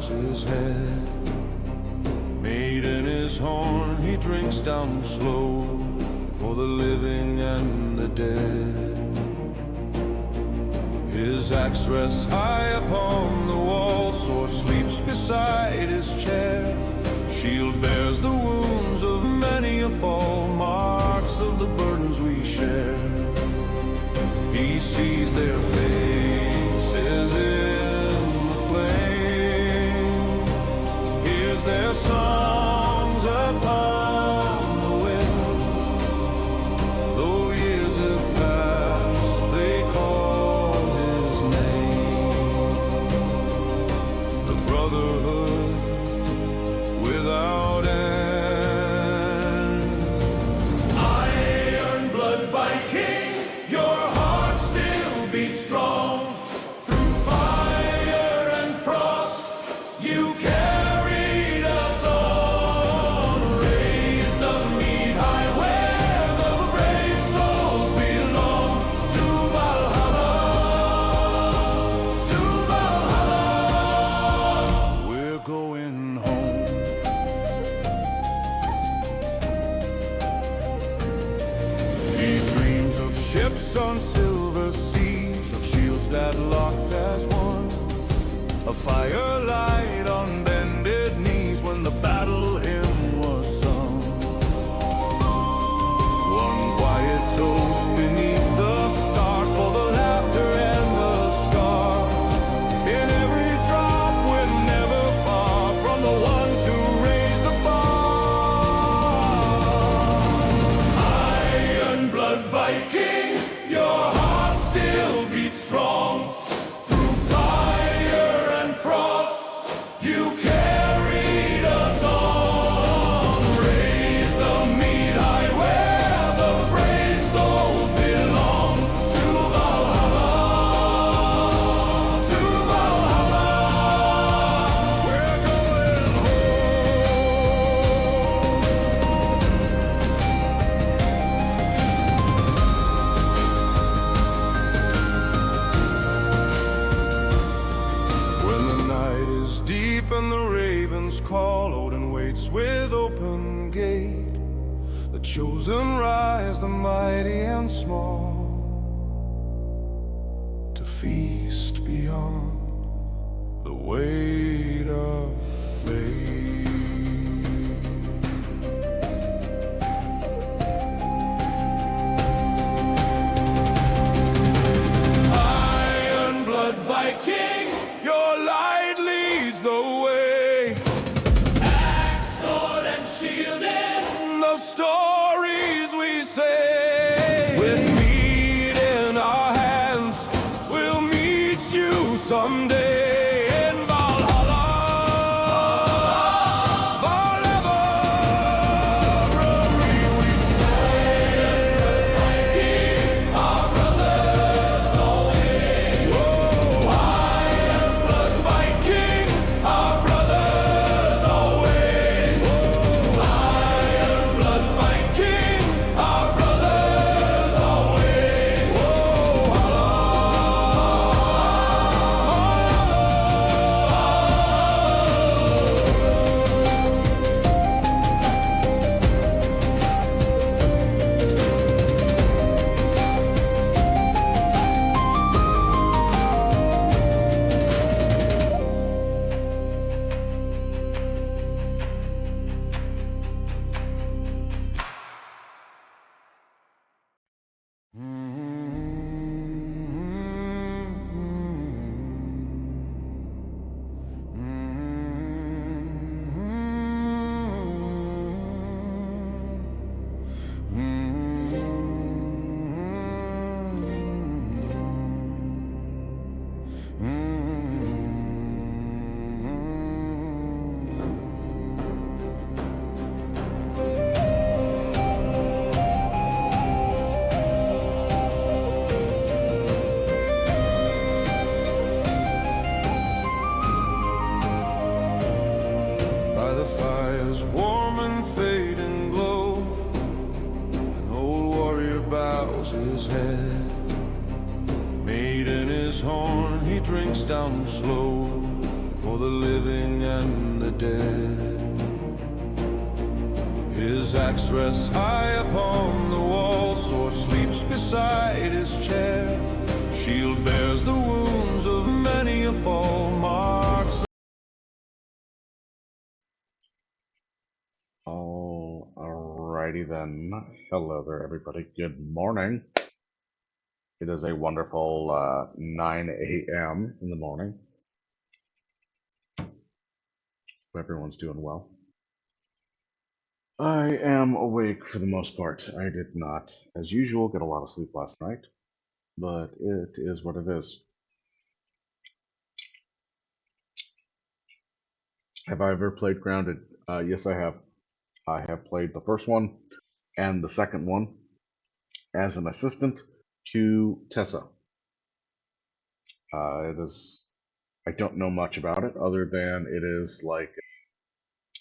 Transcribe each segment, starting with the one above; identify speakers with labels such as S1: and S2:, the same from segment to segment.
S1: bows his head. Made in his horn he drinks down slow for the living and the dead. His axe rests high upon the wall, sword sleeps beside his chair. Shield bears the wounds of many a fall, marks of the burdens we share. He sees their faces in the flame, hears their songs upon the wind. Though years have passed, they call his name. The brotherhood without end. Iron blood Viking, your heart still beats strong. Through fire and frost, you carried us on. Raised the mead high where the brave souls belong. To Valhalla, to Valhalla, we're going home. He dreams of ships on silver seas, of shields that locked as one, a firelight on bended knees when the battle hymn was sung. One quiet toast beneath the stars for the laughter and the scars. In every drop we're never far from the ones who raised the bar. Iron blood Viking, your heart still beats strong. Through fire and frost, you carried us on. Raised the mead high where the brave souls belong. To Valhalla, to Valhalla, we're going When the night is deep and the ravens call, Odin waits with open gate. The chosen rise, the mighty and small, to feast beyond the weight of fate. Iron blood Viking, your light leads the way. Axe, sword, and shield in the stories we say. With mead in our hands, we'll meet you someday in Valhalla. Forever we stand. Viking, our brothers always. Iron blood Viking, our brothers always. Iron blood Viking, our brothers always. his horn he drinks down slow for the living the dead. His axe rests high upon the wall, sword sleeps beside his chair. Shield bears the wounds of many a fall, marks.
S2: Alrighty then. Hello there, everybody. Good morning. It is a wonderful 9 a.m. in the morning. Hope everyone's doing well. I am awake for the most part. I did not, as usual, get a lot of sleep last night, but it is what it is. Have I ever played Grounded? Yes, I have. I have played the first one and the second one as an assistant to Tessa. It is. I don't know much about it other than it is like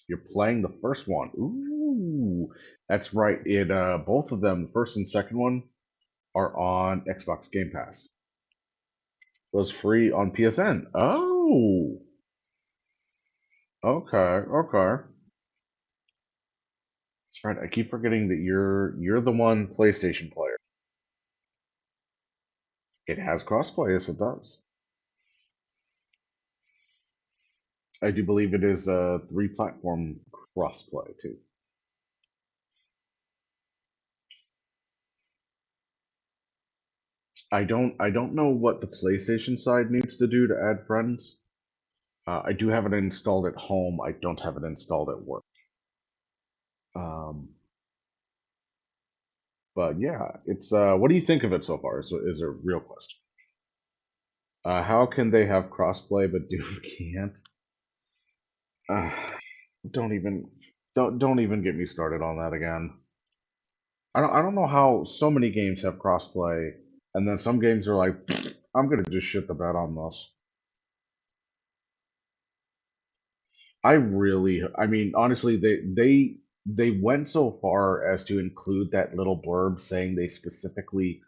S2: you're playing the first one. Ooh, that's right. It both of them, the first and second one, are on Xbox Game Pass. Was free on PSN. Oh, okay, okay. That's right. I keep forgetting that you're the one PlayStation player. It has crossplay, yes, it does. I do believe it is three platform crossplay too. I don't know what the PlayStation side needs to do to add friends. I do have it installed at home. I don't have it installed at work. Um, but yeah, it's what do you think of it so far? Is a real question. How can they have crossplay but Doom can't? Uh, don't even don't even get me started on that again. I don't know how so many games have crossplay and then some games are like I'm gonna just shit the bed on this. I mean, honestly, they went so far as to include that little blurb saying they specifically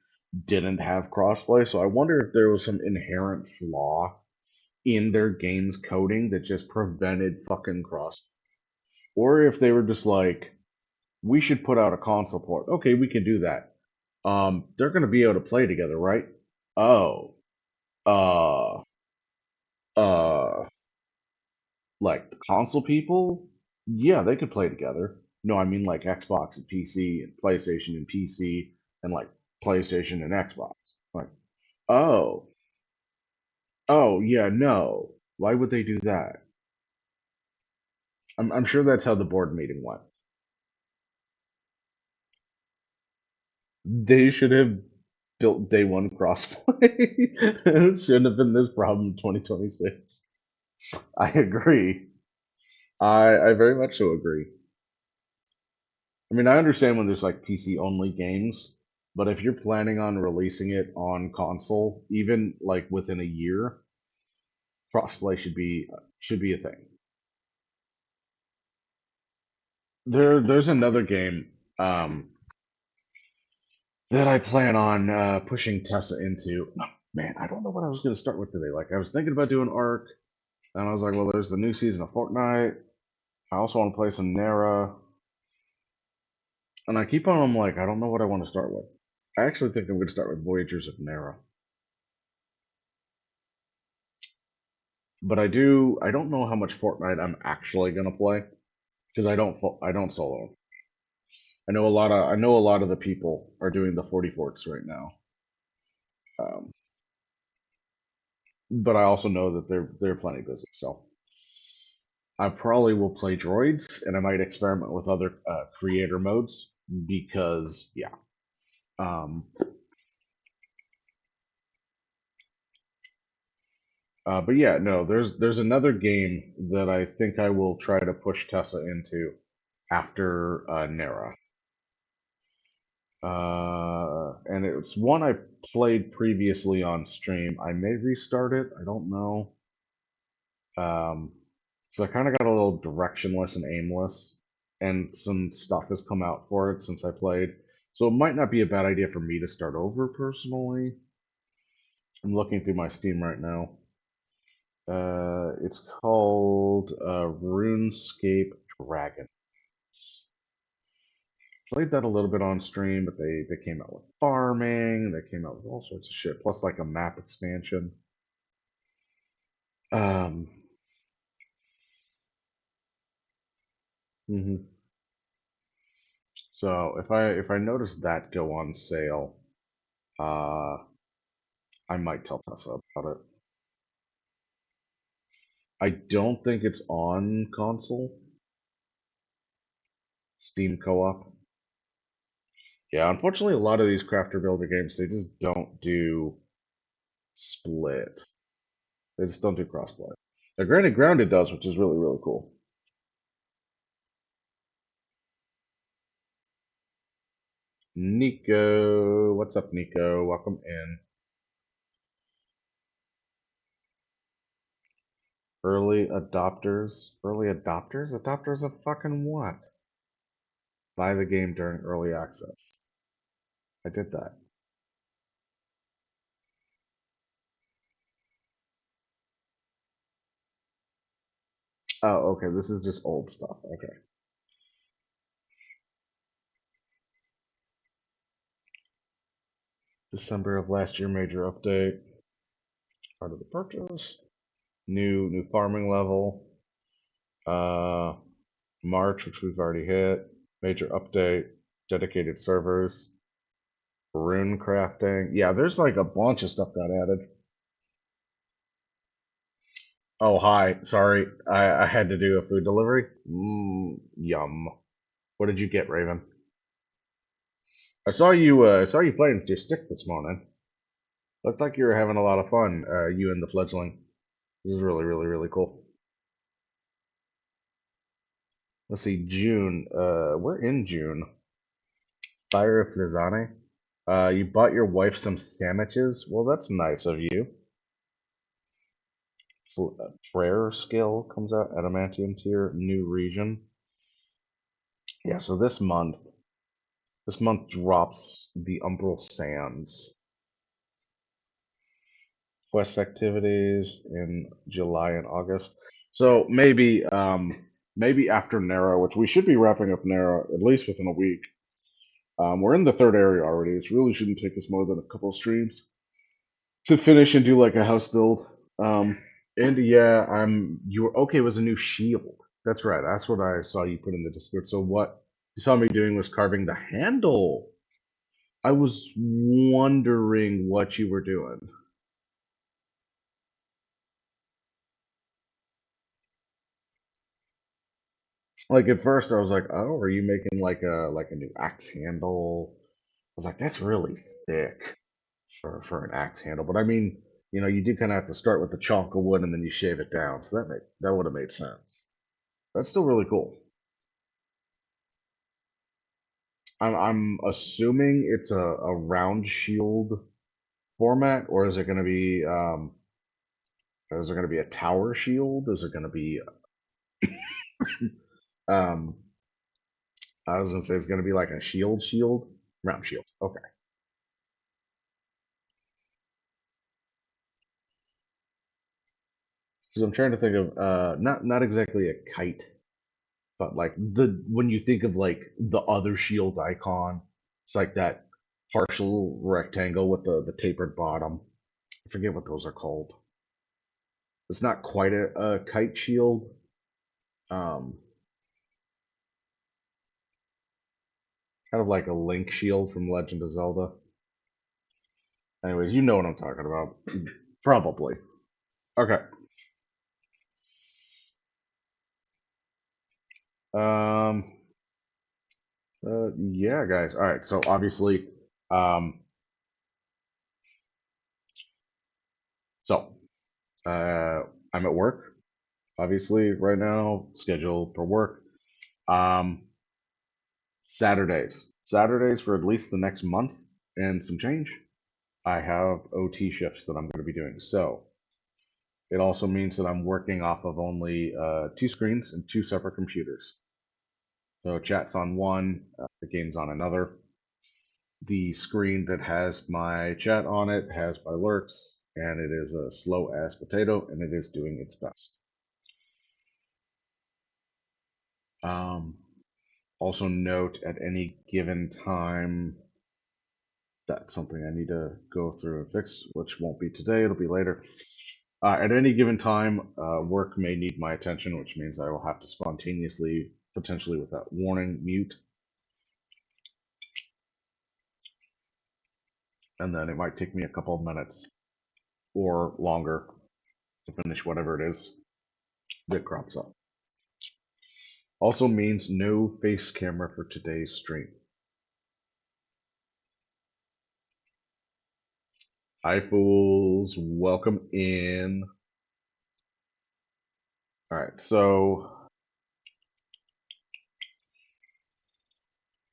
S2: didn't have crossplay. So I wonder if there was some inherent flaw in their game's coding that just prevented fucking cross, or if they were just like, we should put out a console port. Okay, we can do that. They're gonna be able to play together, right? Oh, uh, uh, like the console people, yeah, they could play together. No, I mean like Xbox and PC and PlayStation and PC and like PlayStation and Xbox. Like, oh, oh, yeah, no. Why would they do that? I'm sure that's how the board meeting went. They should have built day one crossplay. It shouldn't have been this problem in 2026. I agree. I very much so agree. I mean, I understand when there's like PC only games, but if you're planning on releasing it on console, even like within a year, crossplay should be a thing. There's another game that I plan on pushing Tessa into. Man, I don't know what I was gonna start with today. Like I was thinking about doing Ark, and I was like, well, there's the new season of Fortnite. I also want to play some Nera, and I keep on. I'm like, I don't know what I want to start with. I actually think I'm gonna start with Voyagers of Nera. But I don't know how much Fortnite I'm actually gonna play because I don't solo. I know a lot of the people are doing the 40 forks right now. Um, but I also know that they're plenty busy. So I probably will play droids and I might experiment with other creator modes because yeah. Um, but yeah, no, there's another game that I think I will try to push Tessa into after Nera. And it's one I played previously on stream. I may restart it. I don't know. So I kind of got a little directionless and aimless, and some stuff has come out for it since I played. So it might not be a bad idea for me to start over personally. I'm looking through my Steam right now. It's called RuneScape Dragons. Played that a little bit on stream, but they came out with farming, they came out with all sorts of shit, plus like a map expansion. Um, mhm. So if I notice that go on sale, uh, I might tell Tessa about it. I don't think it's on console, Steam co-op. Yeah, unfortunately, a lot of these crafter builder games they just don't do split. They just don't do crossplay. Now, granted, Grounded does, which is really really cool. Nico, what's up, Nico? Welcome in. Early adopters. Early adopters? Adopters of fucking what? Buy the game during early access. I did that. Oh, okay. This is just old stuff. Okay. December of last year, major update. Part of the purchase. New farming level. Uh, March, which we've already hit. Major update. Dedicated servers. Rune crafting. Yeah, there's like a bunch of stuff got added. Oh, hi. Sorry, I had to do a food delivery. Yum. What did you get, Raven? I saw you. I saw you playing with your stick this morning. Looked like you were having a lot of fun. You and the fledgling. This is really, really, really cool. Let's see, June. We're in June. Fire of Fizane. You bought your wife some sandwiches. Well, that's nice of you. Prayer skill comes out. Adamantium tier, new region. Yeah. So this month drops the Umbral Sands quest activities in July and August. So maybe after Nera, which we should be wrapping up Nera at least within a week. We're in the third area already. It really shouldn't take us more than a couple of streams to finish and do like a house build. Um, and yeah, you were okay with a new shield. That's right. That's what I saw you put in the Discord. So what you saw me doing was carving the handle. I was wondering what you were doing. Like at first, I was like, "Oh, are you making like a new axe handle?" I was like, "That's really thick for an axe handle." But I mean, you do kind of have to start with the chunk of wood and then you shave it down. So that would have made sense. That's still really cool. I'm assuming it's a round shield format, or is it gonna be a tower shield? Is it gonna be um I was gonna say it's gonna be like a shield, round shield. Okay. Because I'm trying to think of not exactly a kite, but like the when you think of like the other shield icon, it's like that partial rectangle with the tapered bottom. I forget what those are called. It's not quite a kite shield. Um, Kind of like a Link shield from Legend of Zelda. Anyways, you know what I'm talking about. Probably. Okay. Um. Yeah, guys. All right. So obviously, um. So, I'm at work. Obviously, right now, scheduled for work. Um. Saturdays for at least the next month and some change. I have OT shifts that I'm going to be doing. So it also means that I'm working off of only two screens and two separate computers. So chat's on one, the game's on another. The screen that has my chat on it has my lurks, and it is a slow ass potato, and it is doing its best. Um, Also note at any given time, that's something I need to go through and fix, which won't be today, it'll be later. At any given time, work may need my attention, which means I will have to spontaneously, potentially without warning, mute, and then it might take me a couple of minutes or longer to finish whatever it is that crops up. Also means no face camera for today's stream. Hi, fools. Welcome in. All right, so,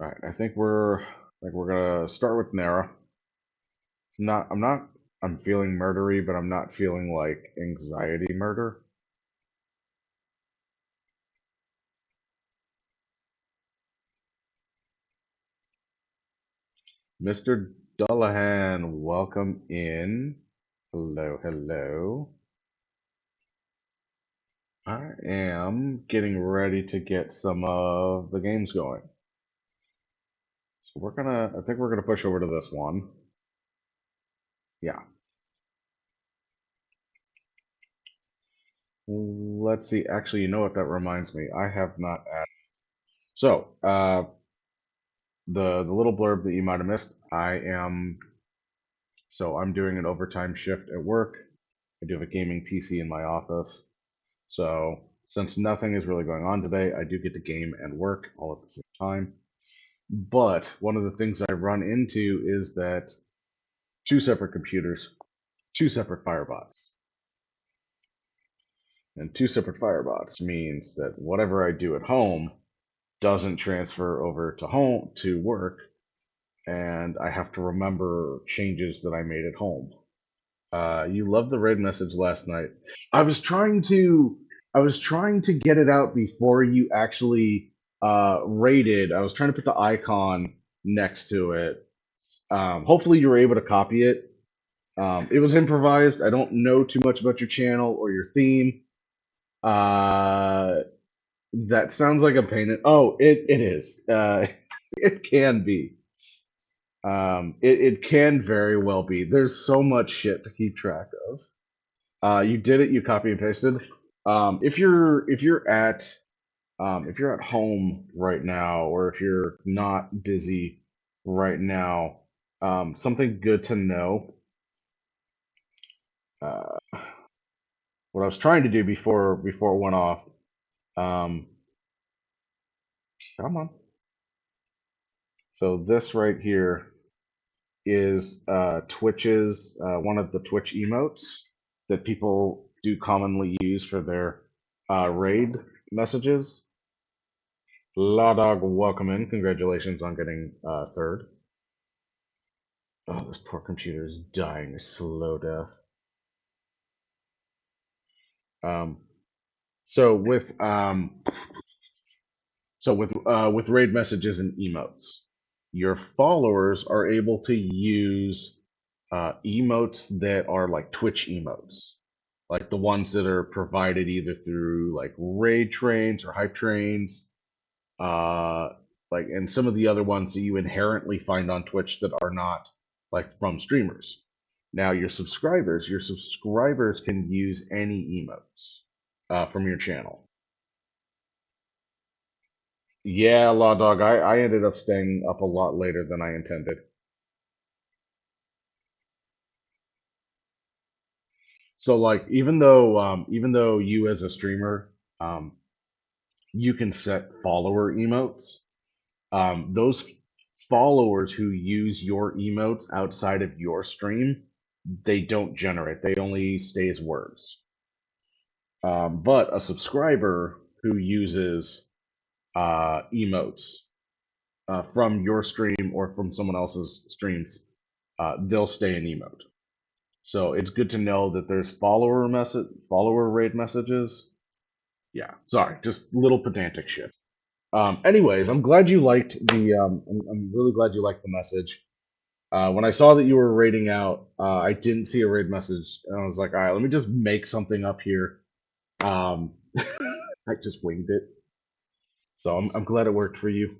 S2: all right, I think we're gonna start with Nera. I'm feeling murdery, but I'm not feeling like anxiety murder. Mr. Dullahan, welcome in. Hello, hello. I am getting ready to get some of the games going. So I think we're gonna push over to this one. Yeah. Let's see. Actually, you know what that reminds me? I have not added. So, the little blurb that you might have missed. I'm doing an overtime shift at work. I do have a gaming PC in my office. So, since nothing is really going on today, I do get to game and work all at the same time. But one of the things I run into is that two separate computers, two separate firebots. And two separate firebots means that whatever I do at home doesn't transfer over to home to work, and I have to remember changes that I made at home. You loved the raid message last night. I was trying to I was trying to get it out before you actually raided. I was trying to put the icon next to it. Hopefully you were able to copy it. It was improvised. I don't know too much about your channel or your theme. Uh, that sounds like a pain. Oh, it is. It can be. It can very well be. There's so much shit to keep track of. You did it. You copy and pasted. If you're at home right now, or if you're not busy right now, something good to know. Uh, what I was trying to do before it went off. Um, Come on. So this right here is Twitch's one of the Twitch emotes that people do commonly use for their raid messages. La Dog, welcome in. Congratulations on getting third. Oh, this poor computer is dying a slow death. Um, so with raid messages and emotes, your followers are able to use emotes that are like Twitch emotes, like the ones that are provided either through like raid trains or hype trains, uh, like and some of the other ones that you inherently find on Twitch that are not like from streamers. Now your subscribers can use any emotes from your channel. Yeah, Law Dog, I ended up staying up a lot later than I intended. So like even though you as a streamer you can set follower emotes. Those followers who use your emotes outside of your stream, they don't generate. They only stay as words. But a subscriber who uses emotes from your stream or from someone else's streams, they'll stay an emote. So it's good to know that there's follower raid messages. Yeah, sorry, just little pedantic shit. Anyways, I'm glad you liked the. I'm really glad you liked the message. When I saw that you were raiding out, I didn't see a raid message, and I was like, all right, let me just make something up here. Um, I just winged it, so I'm glad it worked for you.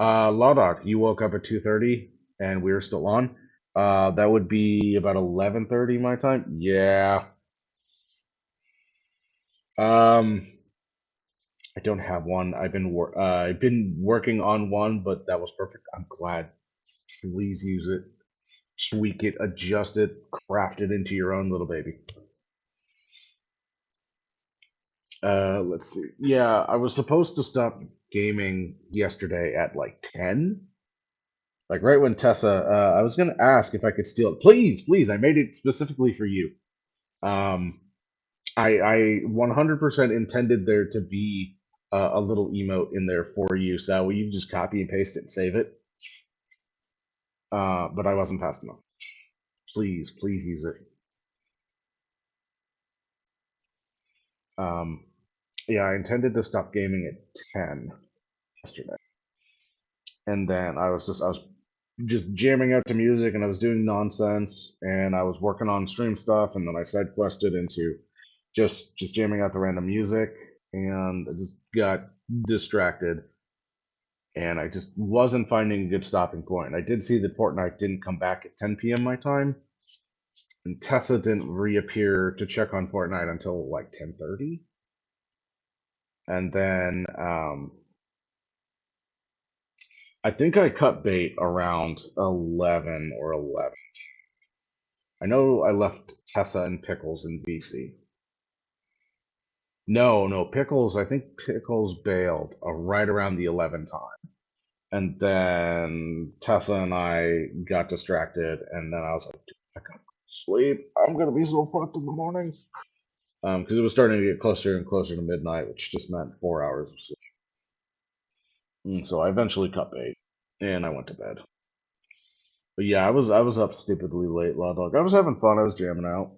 S2: Lawdoc, you woke up at 2:30, and we were still on. That would be about 11:30 my time. Yeah. Um, I don't have one. I've been working on one, but that was perfect. I'm glad. Please use it, tweak it, adjust it, craft it into your own little baby. Let's see. Yeah, I was supposed to stop gaming yesterday at like 10. Like right when Tessa, I was gonna ask if I could steal it. Please, please, I made it specifically for you. Um, I 100% intended there to be a little emote in there for you, so that way you just copy and paste it and save it. But I wasn't fast enough. Please, please use it. Um, yeah, I intended to stop gaming at 10 yesterday, and then I was just jamming out to music, and I was doing nonsense, and I was working on stream stuff, and then I side quested into just jamming out to random music, and I just got distracted, and I just wasn't finding a good stopping point. I did see that Fortnite didn't come back at 10 p.m. my time, and Tessa didn't reappear to check on Fortnite until like 10:30, and then I think I cut bait around 11 or 11. I know I left Tessa and Pickles in VC. No, no, Pickles. I think Pickles bailed right around the 11 time. And then Tessa and I got distracted, and then I was like, "Dude, I gotta sleep. I'm gonna be so fucked in the morning." Because it was starting to get closer and closer to midnight, which just meant 4 hours of sleep. And so I eventually cut bait, and I went to bed. But yeah, I was up stupidly late, Law Dog. I was having fun. I was jamming out.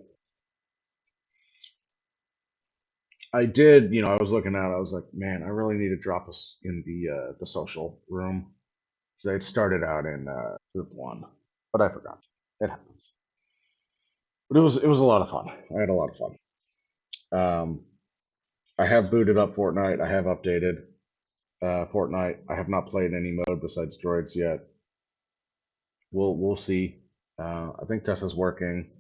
S2: I did, I was looking at it, I was like, man, I really need to drop us in the social room. Because I had started out in group one, but I forgot. It happens. But it was a lot of fun. I had a lot of fun. Um, I have booted up Fortnite. I have updated Fortnite. I have not played any mode besides droids yet. We'll see. I think Tessa's working.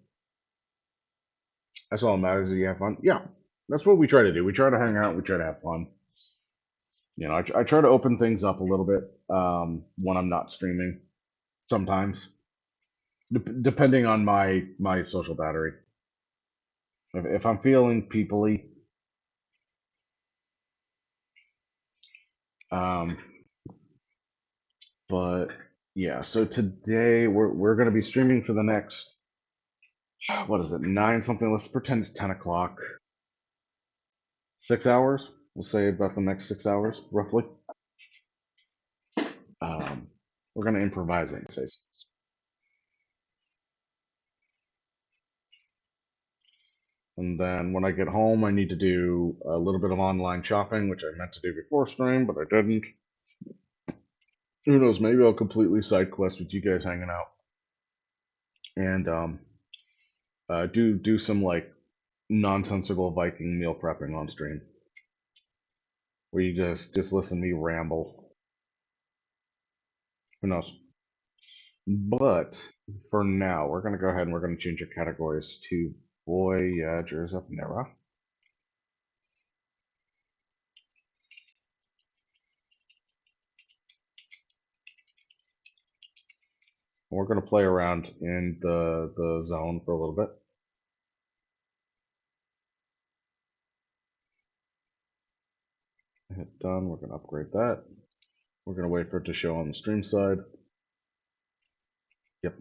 S2: That's all that matters. Is you have fun. Yeah, that's what we try to do. We try to hang out. We try to have fun. I try to open things up a little bit when I'm not streaming. Sometimes, depending on my social battery. If I'm feeling peoply, um, but yeah. So today we're gonna be streaming for the next, what is it, nine something? Let's pretend it's 10 o'clock. 6 hours. We'll say about the next 6 hours, roughly. Um, we're gonna improvise it and say six. And then when I get home, I need to do a little bit of online shopping, which I meant to do before stream, but I didn't. Who knows? Maybe I'll completely side quest with you guys hanging out, and do some like nonsensical Viking meal prepping on stream, where you just listen to me ramble. Who knows? But for now, we're gonna go ahead and we're gonna change our categories to Voyagers of Nera. We're gonna play around in the zone for a little bit. Hit done. We're gonna upgrade that. We're gonna wait for it to show on the stream side. Yep.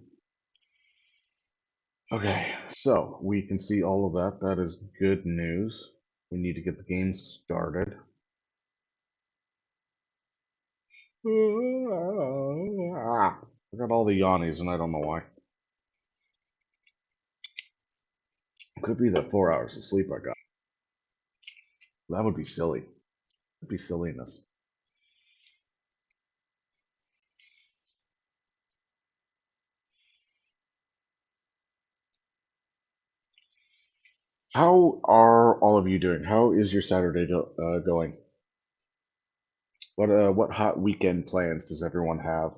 S2: Okay, so we can see all of that. That is good news. We need to get the game started. I got all the yawnies and I don't know why. Could be the 4 hours of sleep I got. That would be silly. That'd be silliness. How are all of you doing? How is your Saturday going? What hot weekend plans does everyone have?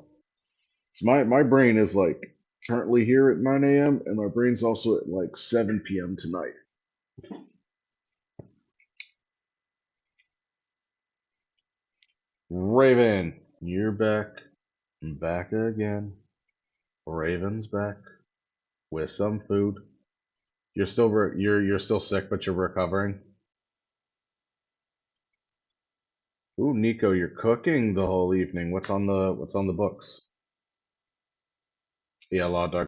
S2: So my brain is like currently here at 9 a.m. and my brain's also at like 7 p.m. tonight. Raven, you're back. Back again. Raven's back with some food. You're still sick, but you're recovering. Ooh, Nico, you're cooking the whole evening. What's on the books? Yeah, Law Dog.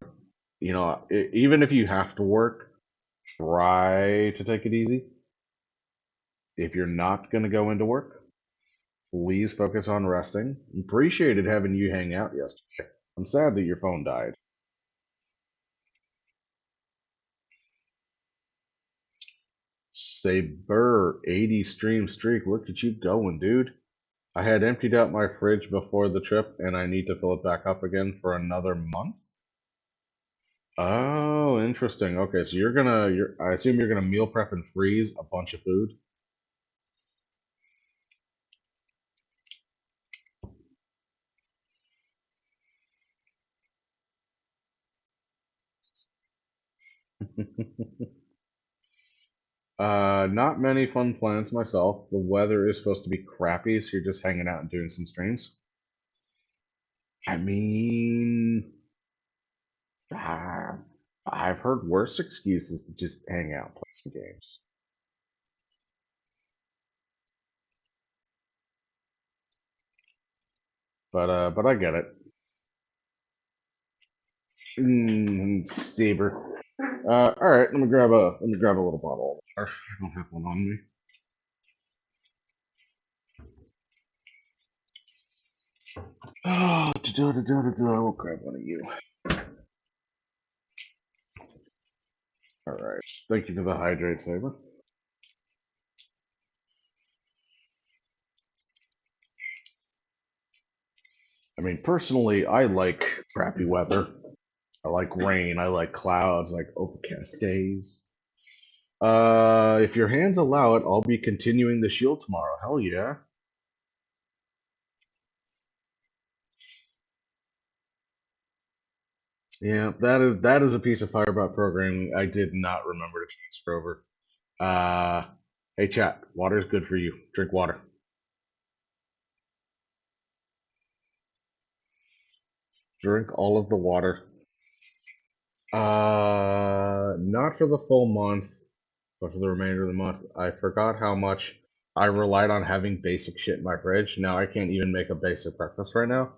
S2: You know, even if you have to work, try to take it easy. If you're not gonna go into work, please focus on resting. Appreciated having you hang out yesterday. I'm sad that your phone died. Saber 80 stream streak. Look at you going, dude. I had emptied out my fridge before the trip and I need to fill it back up again for another month. Oh, interesting. Okay, so I assume you're gonna meal prep and freeze a bunch of food. Not many fun plans myself. The weather is supposed to be crappy, so you're just hanging out and doing some streams. I mean, ah, I've heard worse excuses to just hang out, play some games. But I get it. Saber. All right, let me grab a little bottle of water. I don't have one on me. Oh, we'll grab one of you. All right. Thank you for the hydrate, Saber. I mean, personally, I like crappy weather. I like rain. I like clouds. I like overcast days. If your hands allow it, I'll be continuing the shield tomorrow. Hell yeah. Yeah, that is a piece of Firebot programming I did not remember to transfer over. Uh, hey chat, water is good for you. Drink water. Drink all of the water. Not for the full month, but for the remainder of the month. I forgot how much I relied on having basic shit in my fridge. Now I can't even make a basic breakfast right now.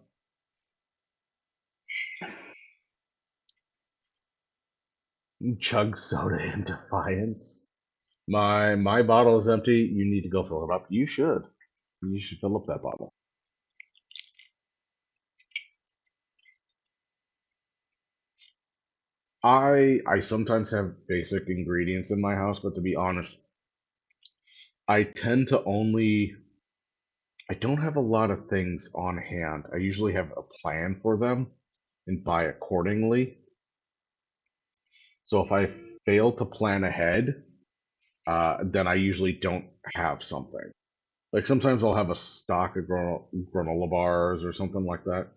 S2: Chug soda in defiance. My bottle is empty. You need to go fill it up. You should. You should fill up that bottle. I sometimes have basic ingredients in my house, but to be honest, I tend to only I don't have a lot of things on hand. I usually have a plan for them and buy accordingly. So if I fail to plan ahead, then I usually don't have something. Like sometimes I'll have a stock of granola bars or something like that,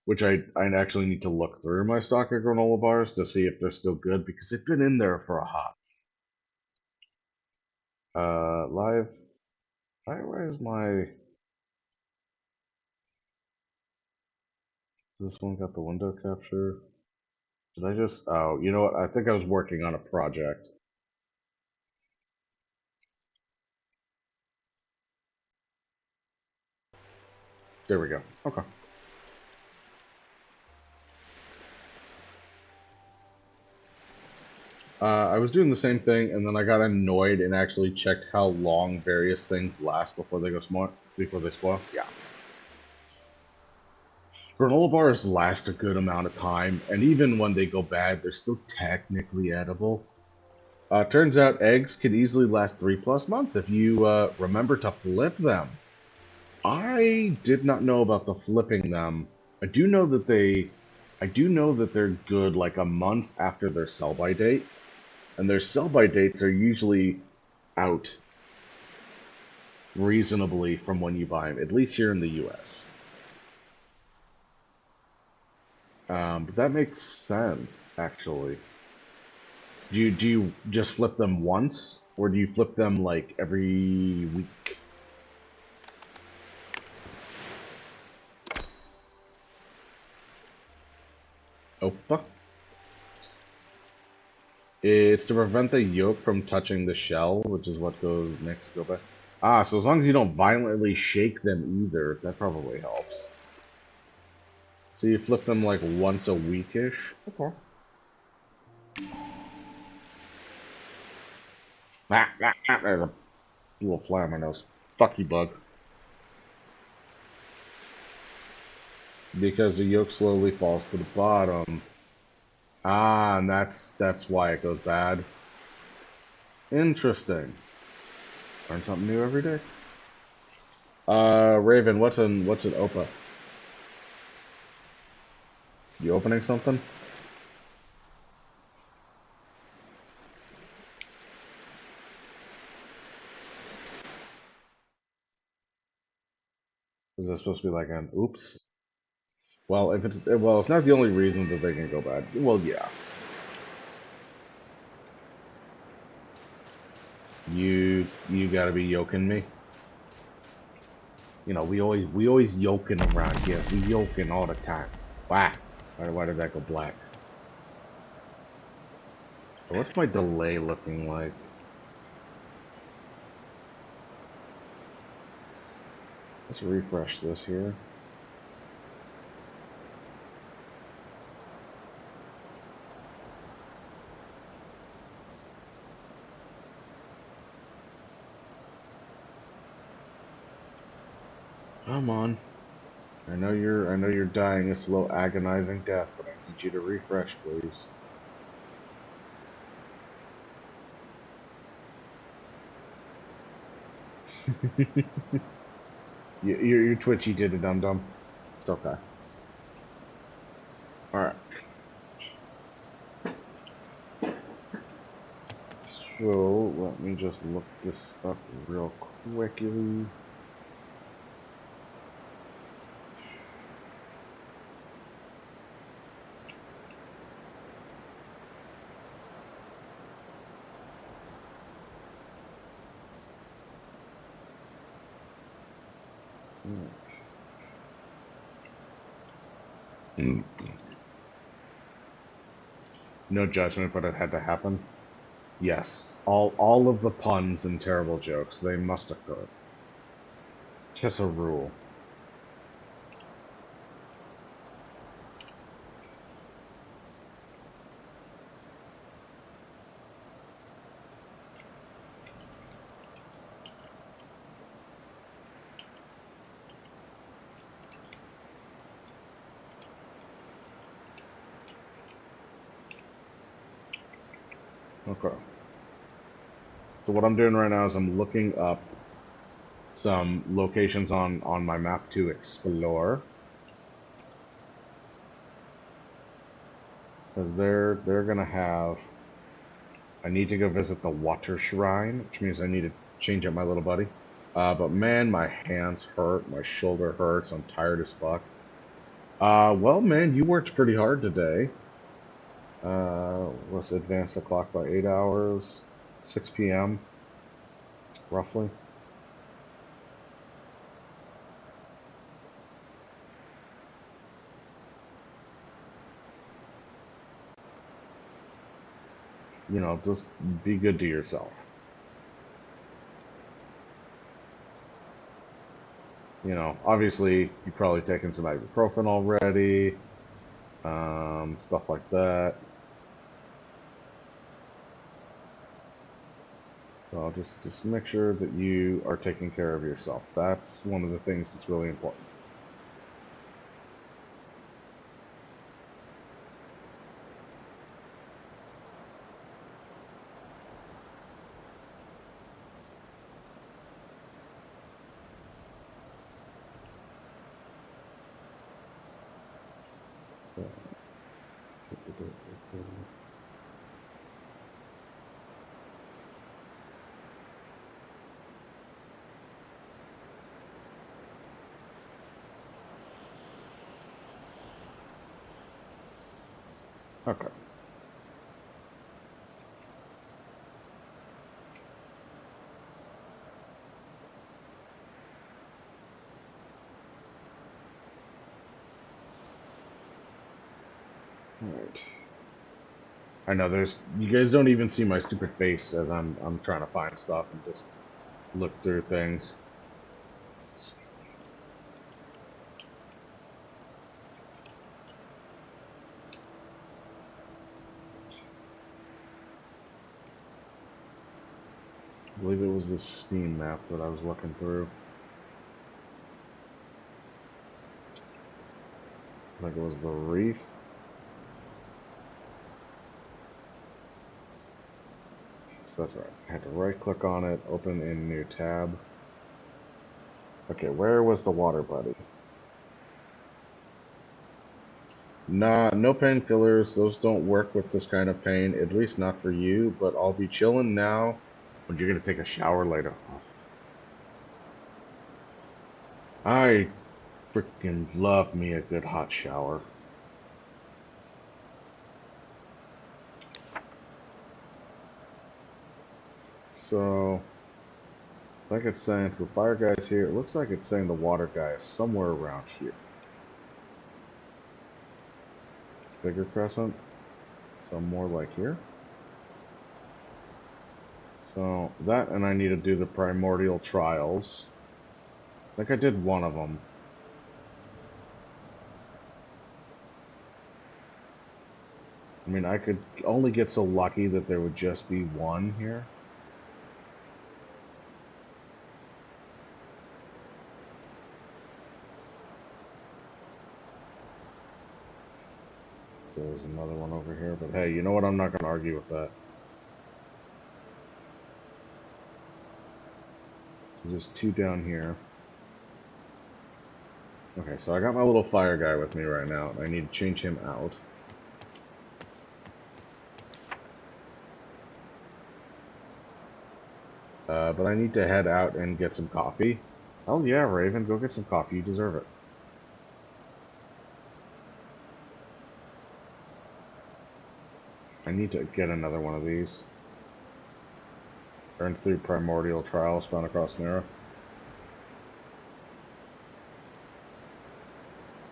S2: which I actually need to look through my stock of granola bars to see if they're still good because they've been in there for a hot. Live. Why is my this one got the window capture? Did I just? Oh, you know what? I think I was working on a project. There we go. Okay. I was doing the same thing, and then I got annoyed and actually checked how long various things last before they go smart, before they spoil. Yeah. Granola bars last a good amount of time, and even when they go bad, they're still technically edible. Turns out eggs can easily last 3+ months if you remember to flip them. I did not know about the flipping them. I do know that I do know that they're good like a month after their sell by date. and their sell-by dates are usually out reasonably from when you buy them, at least here in the U.S. But that makes sense, actually. Do you just flip them once, or do you flip them like every week? Oh, fuck. It's to prevent the yolk from touching the shell, which is what goes makes it go back. Ah, so as long as you don't violently shake them either, that probably helps. So you flip them like once a weekish. Okay. There's a little fly on my nose. Fuck you, bug. Because the yolk slowly falls to the bottom. Ah, and that's why it goes bad. Interesting. Learn something new every day. Raven, what's an OPA? You opening something? Is that supposed to be like an oops? Well, if it's not the only reason that they can go bad. Well, yeah. You gotta be yoking me. You know, we always yoking around here. We yoking all the time. Why? Why did that go black? What's my delay looking like? Let's refresh this here. Come on. I know you're dying a slow, agonizing death, but I need you to refresh, please. You're twitchy, did a dum dum. It's okay. All right. So let me just look this up real quickly. Mm. No judgment, but it had to happen. Yes, all of the puns and terrible jokes, they must occur. Tis a rule. Okay. So what I'm doing right now is I'm looking up some locations on my map to explore, because they're gonna have. I need to go visit the water shrine, which means I need to change up my little buddy. But man, my hands hurt, my shoulder hurts, I'm tired as fuck. Well, man, you worked pretty hard today. Let's advance the clock by 8 hours, 6 p.m. roughly. You know, just be good to yourself. You know, obviously, you've probably taken some ibuprofen already, stuff like that. So just make sure that you are taking care of yourself. That's one of the things that's really important. Okay. All right. I know there's you guys don't even see my stupid face as I'm trying to find stuff and just look through things. I believe it was the Steam map that I was looking through. Like it was the reef. So that's right. I had to right click on it, open in new tab. Okay, where was the water buddy? Nah, no painkillers. Those don't work with this kind of pain, at least not for you, but I'll be chilling now. But you're gonna take a shower later. Oh, I freaking love me a good hot shower. So, like it's saying, so the fire guy's here. It looks like it's saying the water guy is somewhere around here. Bigger crescent. Some more like here. So that, and I need to do the primordial trials. I think I did one of them. I mean, I could only get so lucky that there would just be one here. There's another one over here, but hey, you know what? I'm not going to argue with that. There's two down here. Okay, so I got my little fire guy with me right now, and I need to change him out. But I need to head out and get some coffee. Oh yeah, Raven, go get some coffee. You deserve it. I need to get another one of these. Earned through primordial trials found across Nera.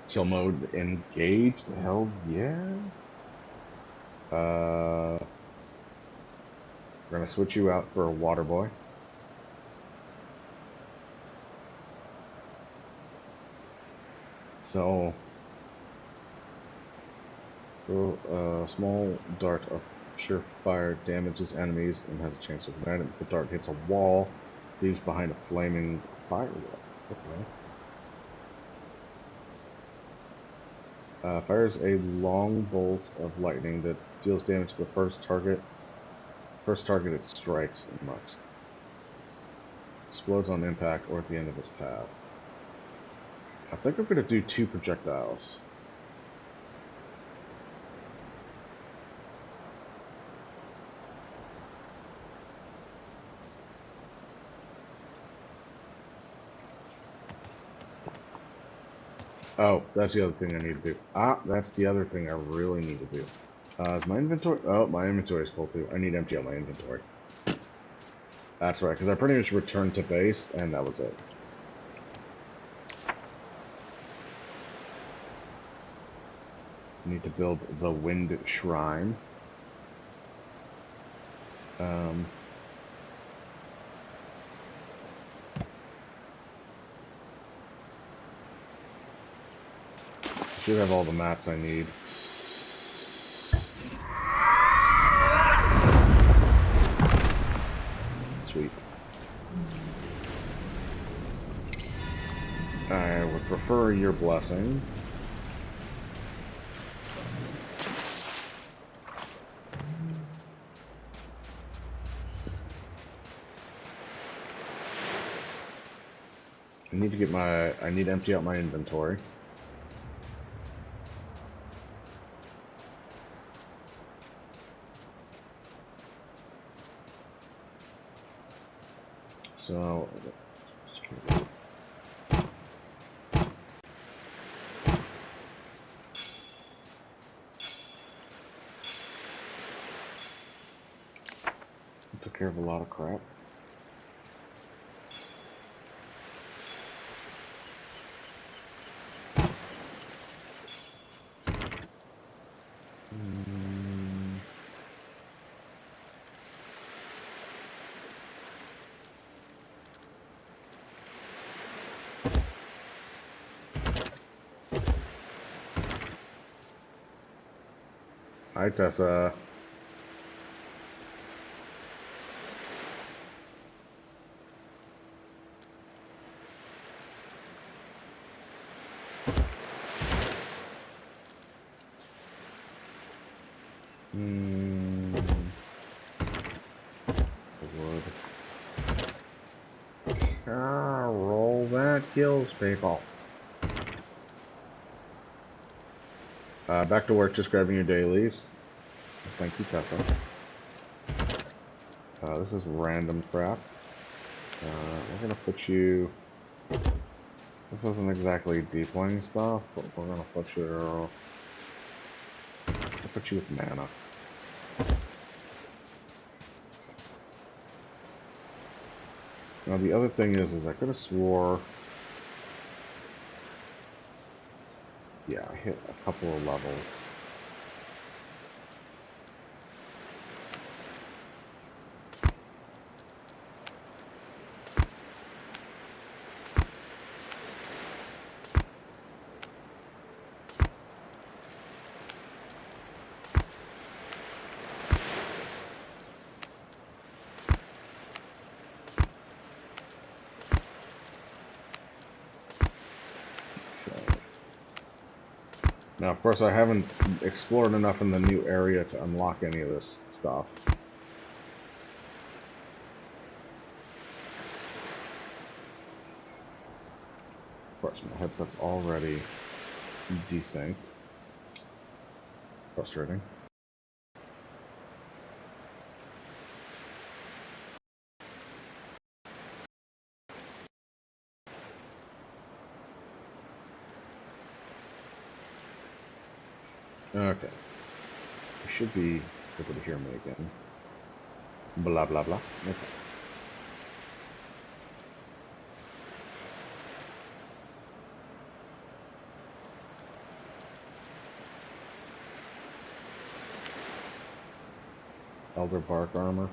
S2: Chill mode engaged? Hell yeah. We're gonna switch you out for a water boy. So, throw a small dart of surefire damages enemies and has a chance to ignite it. If the dart hits a wall, leaves behind a flaming firewall. Okay. Fires a long bolt of lightning that deals damage to the first target. First target it strikes and marks. Explodes on impact or at the end of its path. I think I'm gonna do 2 projectiles. Oh, that's the other thing I need to do. Ah, that's the other thing I really need to do. Is my inventory? Oh, my inventory is full too. I need to empty out my inventory. That's right, because I pretty much returned to base, and that was it. Need to build the Wind Shrine. Should have all the mats I need. Sweet. I would prefer your blessing. I need to empty out my inventory. So, took care of a lot of crap. Hi, Tessa. Wood. Roll that kills people. Back to work, just grabbing your dailies. Thank you, Tessa. This is random crap. We're gonna put you... This isn't exactly deep wing stuff, but we're gonna put you... I'll put you with mana. Now the other thing is I could have swore... Yeah, I hit a couple of levels. Now, of course, I haven't explored enough in the new area to unlock any of this stuff. Of course, my headset's already desynced. Frustrating. Okay. You should be able to hear me again. Blah, blah, blah. Okay. Elder Bark armor.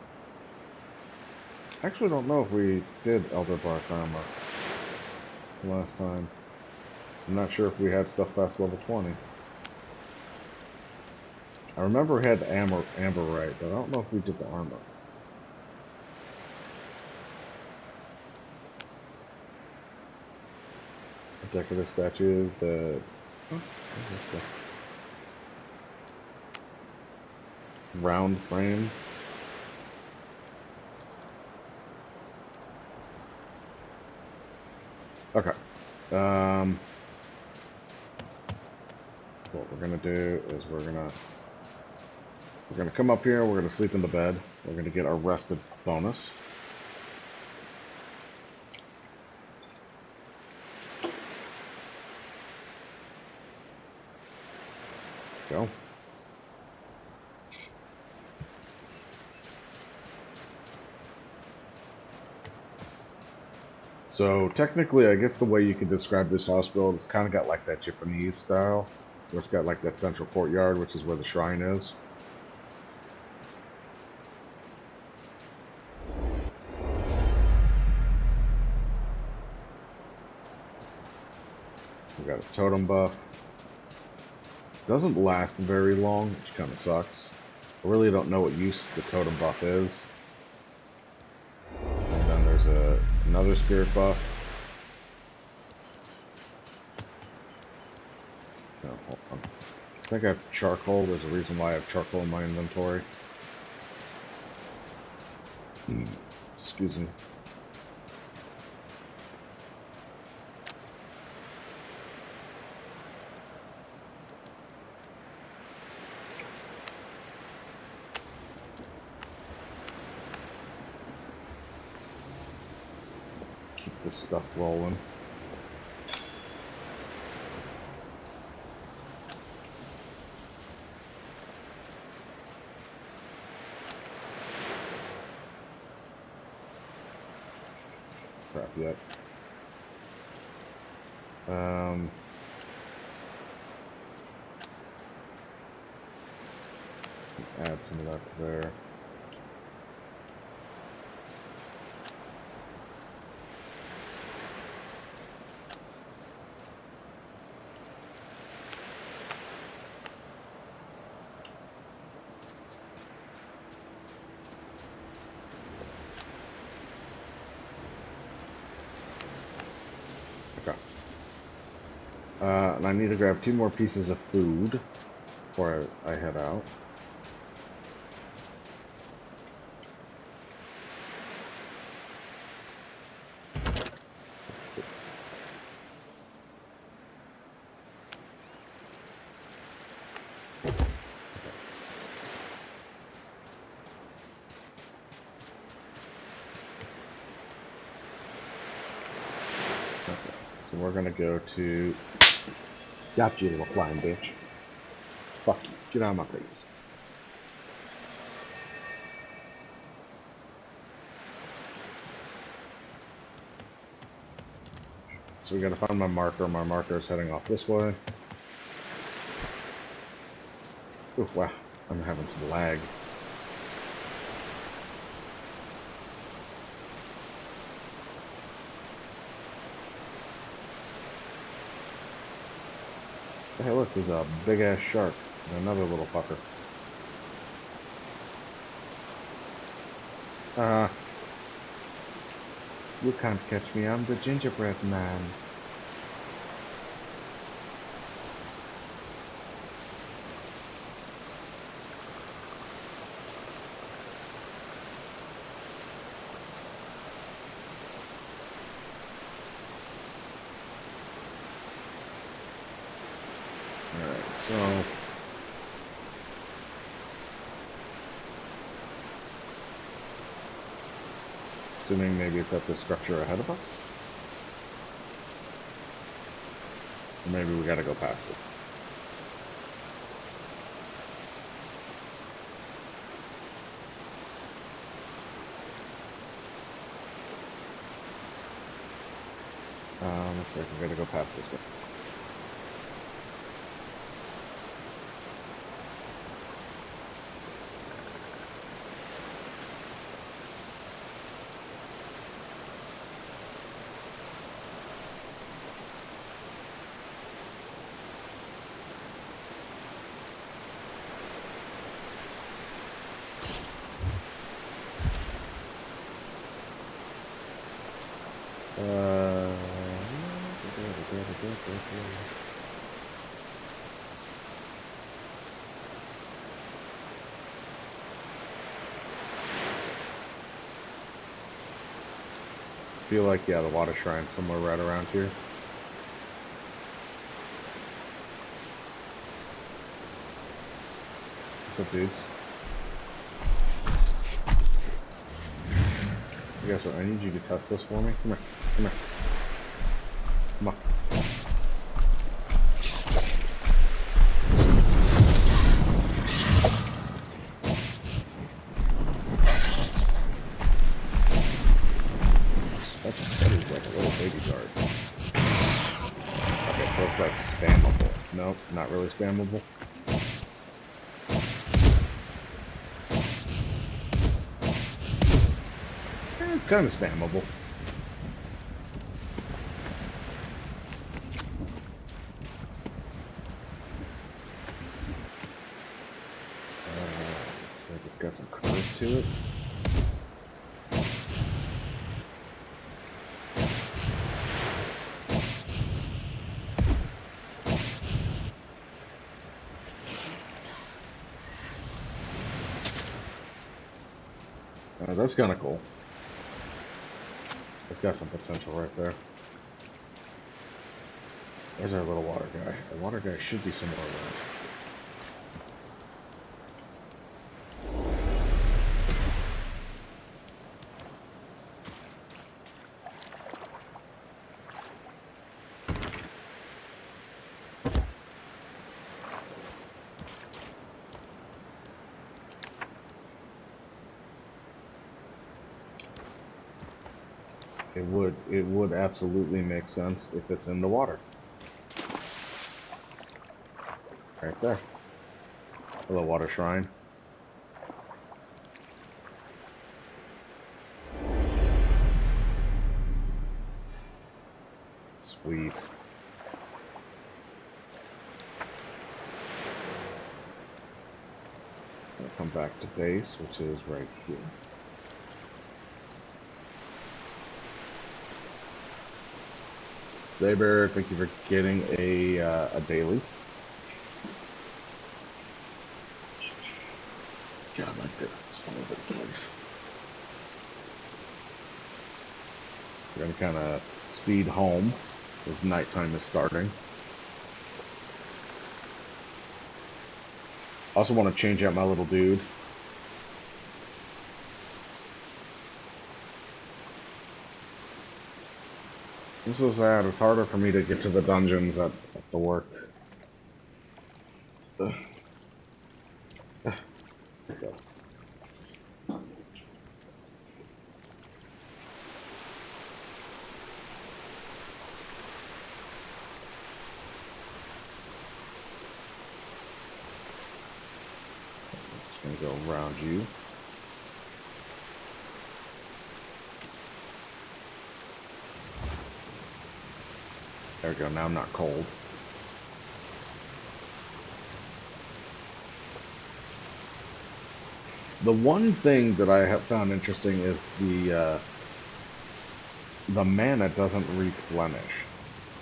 S2: I actually don't know if we did Elder Bark armor last time. I'm not sure if we had stuff past level 20. I remember we had Amberite, but I don't know if we did the armor. A decorative statue, the... Oh, round frame. Okay. What we're gonna do is we're gonna come up here, we're gonna sleep in the bed, we're gonna get our rested bonus. Go. So technically, I guess the way you could describe this hospital, it's kind of got like that Japanese style, where it's got like that central courtyard, which is where the shrine is. We got a totem buff. Doesn't last very long, which kind of sucks. I really don't know what use the totem buff is. And then there's another spirit buff. No, hold on. I think I have charcoal. There's a reason why I have charcoal in my inventory. Excuse me. Keep this stuff rolling. yet. Add some of that to there. Okay. And I need to grab 2 more pieces of food before I head out. Okay. So we're gonna go to... Got you, little flying bitch. Fuck you. Get out of my face. So we gotta find my marker. My marker is heading off this way. Ooh, wow. I'm having some lag. Hey, look, there's a big-ass shark and another little fucker. You can't catch me. I'm the gingerbread man. Alright, so... Assuming maybe it's at the structure ahead of us? Or maybe we gotta go past this. Looks like we gotta go past this way. Feel like, yeah, the water shrine's somewhere right around here. What's up, dudes? Guess what? I need you to test this for me. Come here. Come here. Come on. That is like a little baby guard. Okay, so it's like spammable. Nope, not really spammable. It's kind of spammable. Looks like it's got some curve to it. That's kind of cool. It's got some potential right there. There's our little water guy. The water guy should be somewhere around. It would absolutely make sense if it's in the water. Right there. Hello, water shrine. Sweet. I'll come back to base, which is right here. Saber, thank you for getting a daily. God, my goodness, one of the place. We're gonna kind of speed home as nighttime is starting. Also want to change out my little dude. I'm so sad. It's harder for me to get to the dungeons at the work. Ugh. There we go. Just gonna go around you. There we go. Now I'm not cold. The one thing that I have found interesting is the mana doesn't replenish.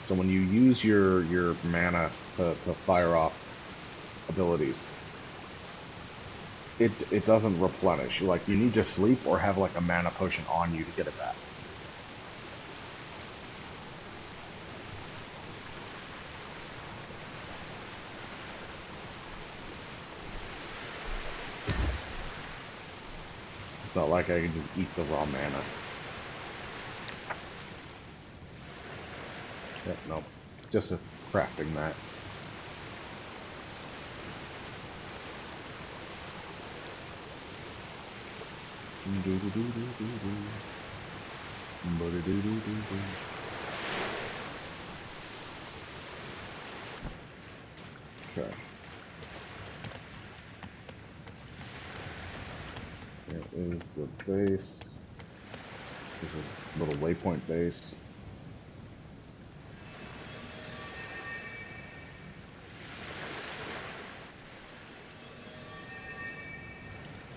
S2: So when you use your mana to fire off abilities, it doesn't replenish. Like you need to sleep or have like a mana potion on you to get it back. It's not like I can just eat the raw mana. Yep, no. It's just a crafting mat. Okay. Here is the base. This is little waypoint base.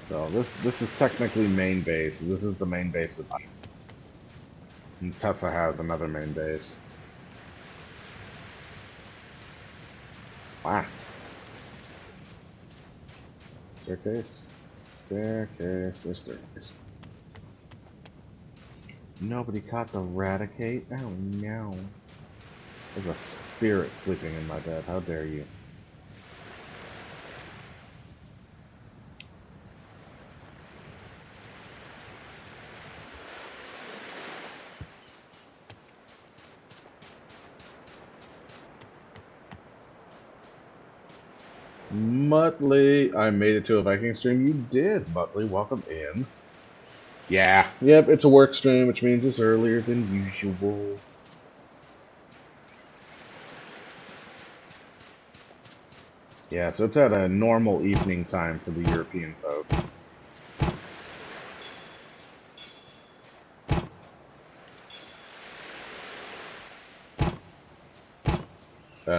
S2: So this is technically main base. This is the main base that and Tessa has another main base. Wow. Staircase. Staircase. There's staircase. Nobody caught the Raticate? Oh no. There's a spirit sleeping in my bed. How dare you? Muttley, I made it to a Viking stream. You did, Muttley. Welcome in. Yeah, yep, it's a work stream, which means it's earlier than usual. Yeah, so it's at a normal evening time for the European folk.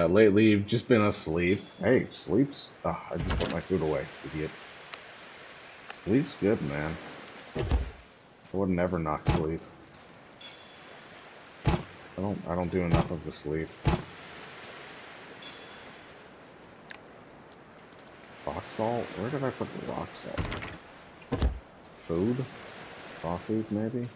S2: Lately, you've just been asleep. Hey, sleep's... Oh, I just put my food away, idiot. Sleep's good, man. I would never not sleep. I don't do enough of the sleep. Rock salt? Where did I put the rock salt? Food? Raw food, maybe?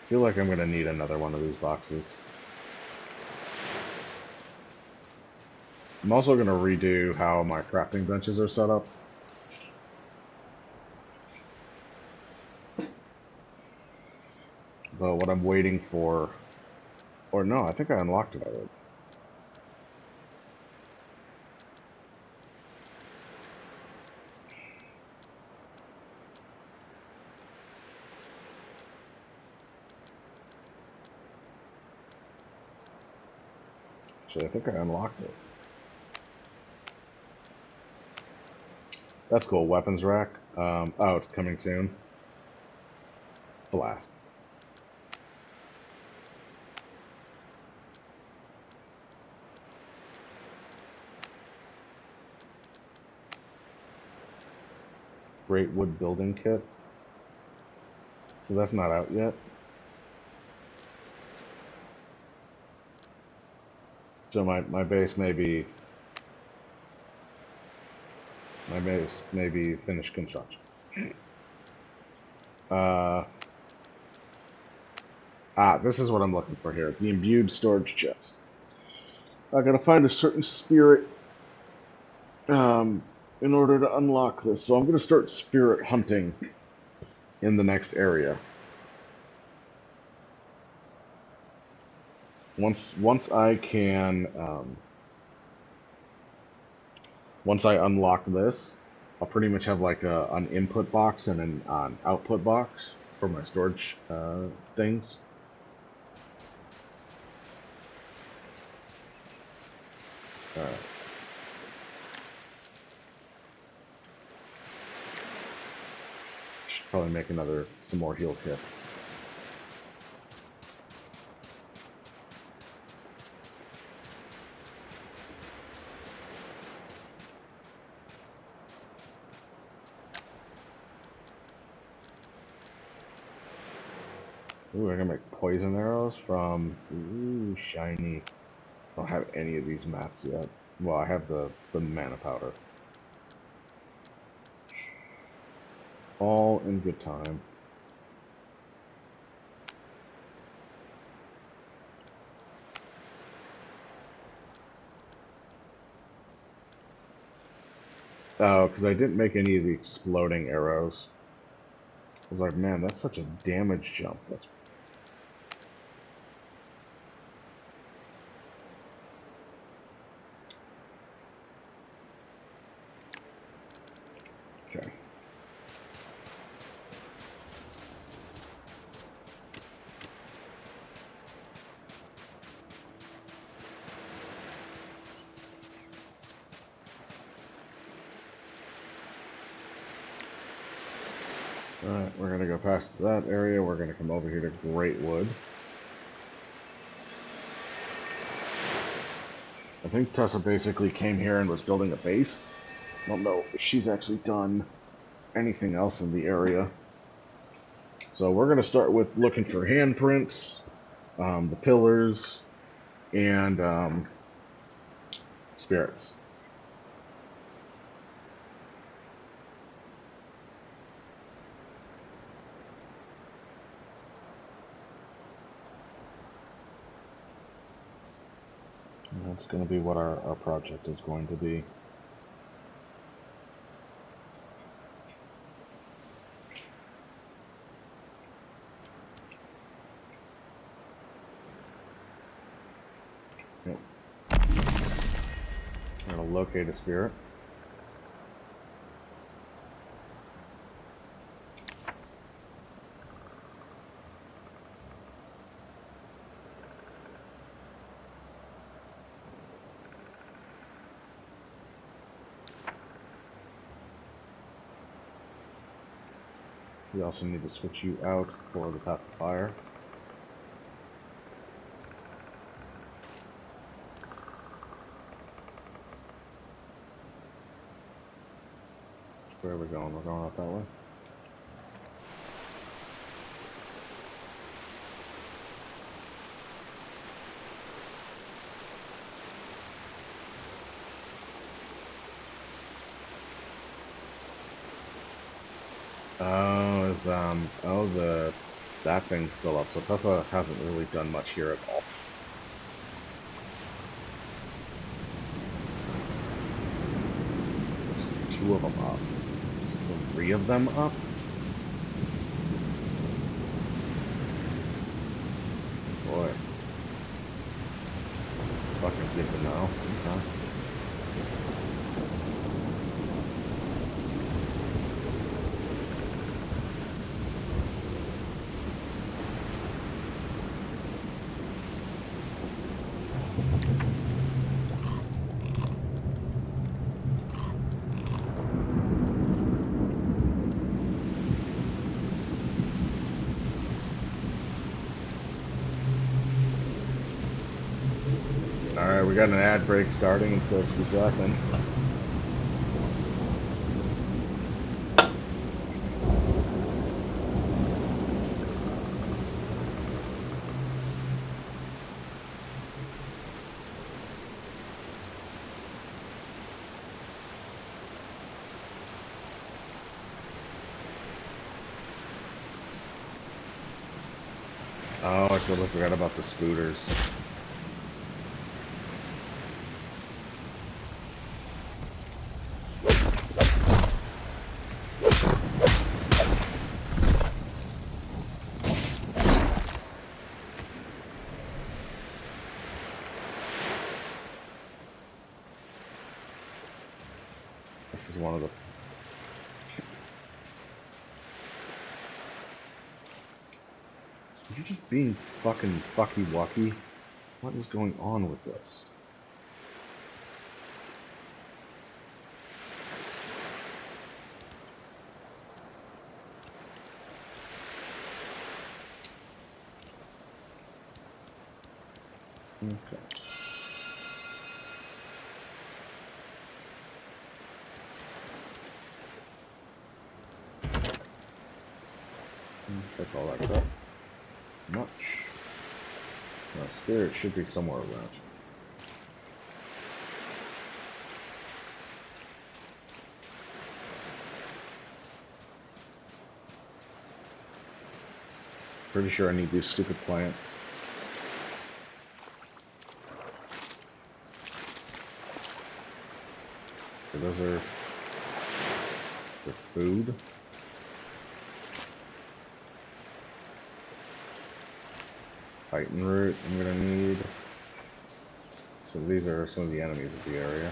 S2: I feel like I'm gonna need another one of these boxes. I'm also gonna redo how my crafting benches are set up. But what I'm waiting for... Or no, I think I unlocked it already. Actually, I think I unlocked it. That's cool. Weapons rack. Oh, it's coming soon. Blast. Great wood building kit. So that's not out yet. So my base may be finished construction. Uh, this is what I'm looking for here. The imbued storage chest. I gotta find a certain spirit in order to unlock this. So I'm gonna start spirit hunting in the next area. Once I can once I unlock this, I'll pretty much have like an input box and an output box for my storage things. Alright. Should probably make some more heal kits. Ooh, I can make poison arrows from, ooh, shiny. I don't have any of these mats yet. Well, I have the mana powder. All in good time. Oh, because I didn't make any of the exploding arrows. I was like, man, that's such a damage jump. That's okay. Alright, we're gonna go past that area. We're gonna come over here to Great Wood. I think Tessa basically came here and was building a base. I don't know if she's actually done anything else in the area. So we're gonna start with looking for handprints, the pillars, and spirits. And that's going to be what our project is going to be. Yep. I'm going to locate a spirit. We also need to switch you out for the path of fire. Where are we going? We're going out that way. That thing's still up, so Tessa hasn't really done much here at all. There's 2 of them up. There's 3 of them up? Boy. Fucking good to know. Okay. we got an ad break starting in 60 seconds. Oh, I totally forgot about the scooters. This is one of the... You're just being fucking fucky-wucky. What is going on with this? Okay. Take all that crap. Much. Now, spirit should be somewhere around. Pretty sure I need these stupid plants. So those are for food. Titan root I'm gonna need. So these are some of the enemies of the area.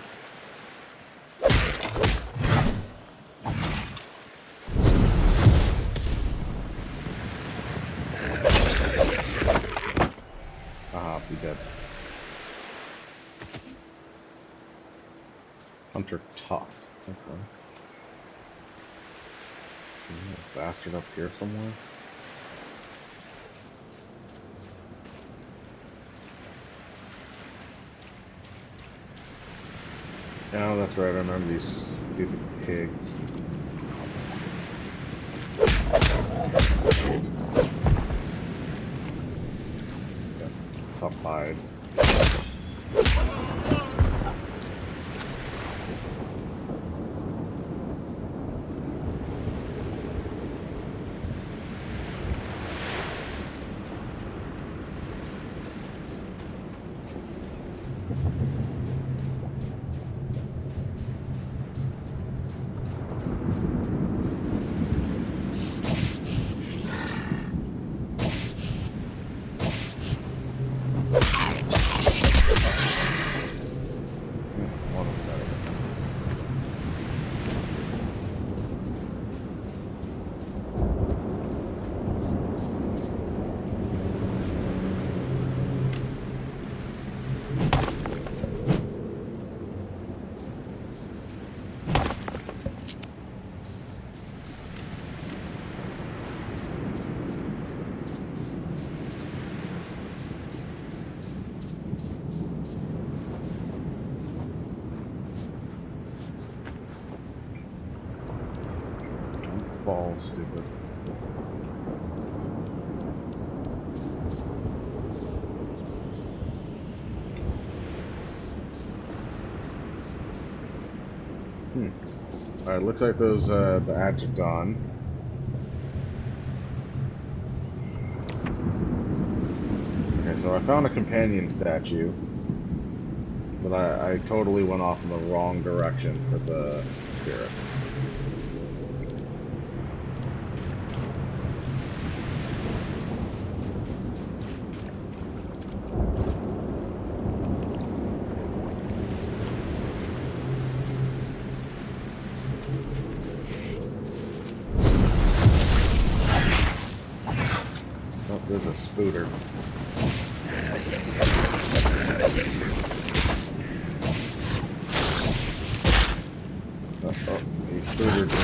S2: Aha, be dead. Hunter Toft. Okay. Bastard up here somewhere. Oh, that's right, I remember these stupid pigs. Top hide. Fall, stupid. Alright, looks like those the ads are done. Okay, so I found a companion statue, but I totally went off in the wrong direction for the spirit. Oh, there's a spooter. Oh, he spootered me.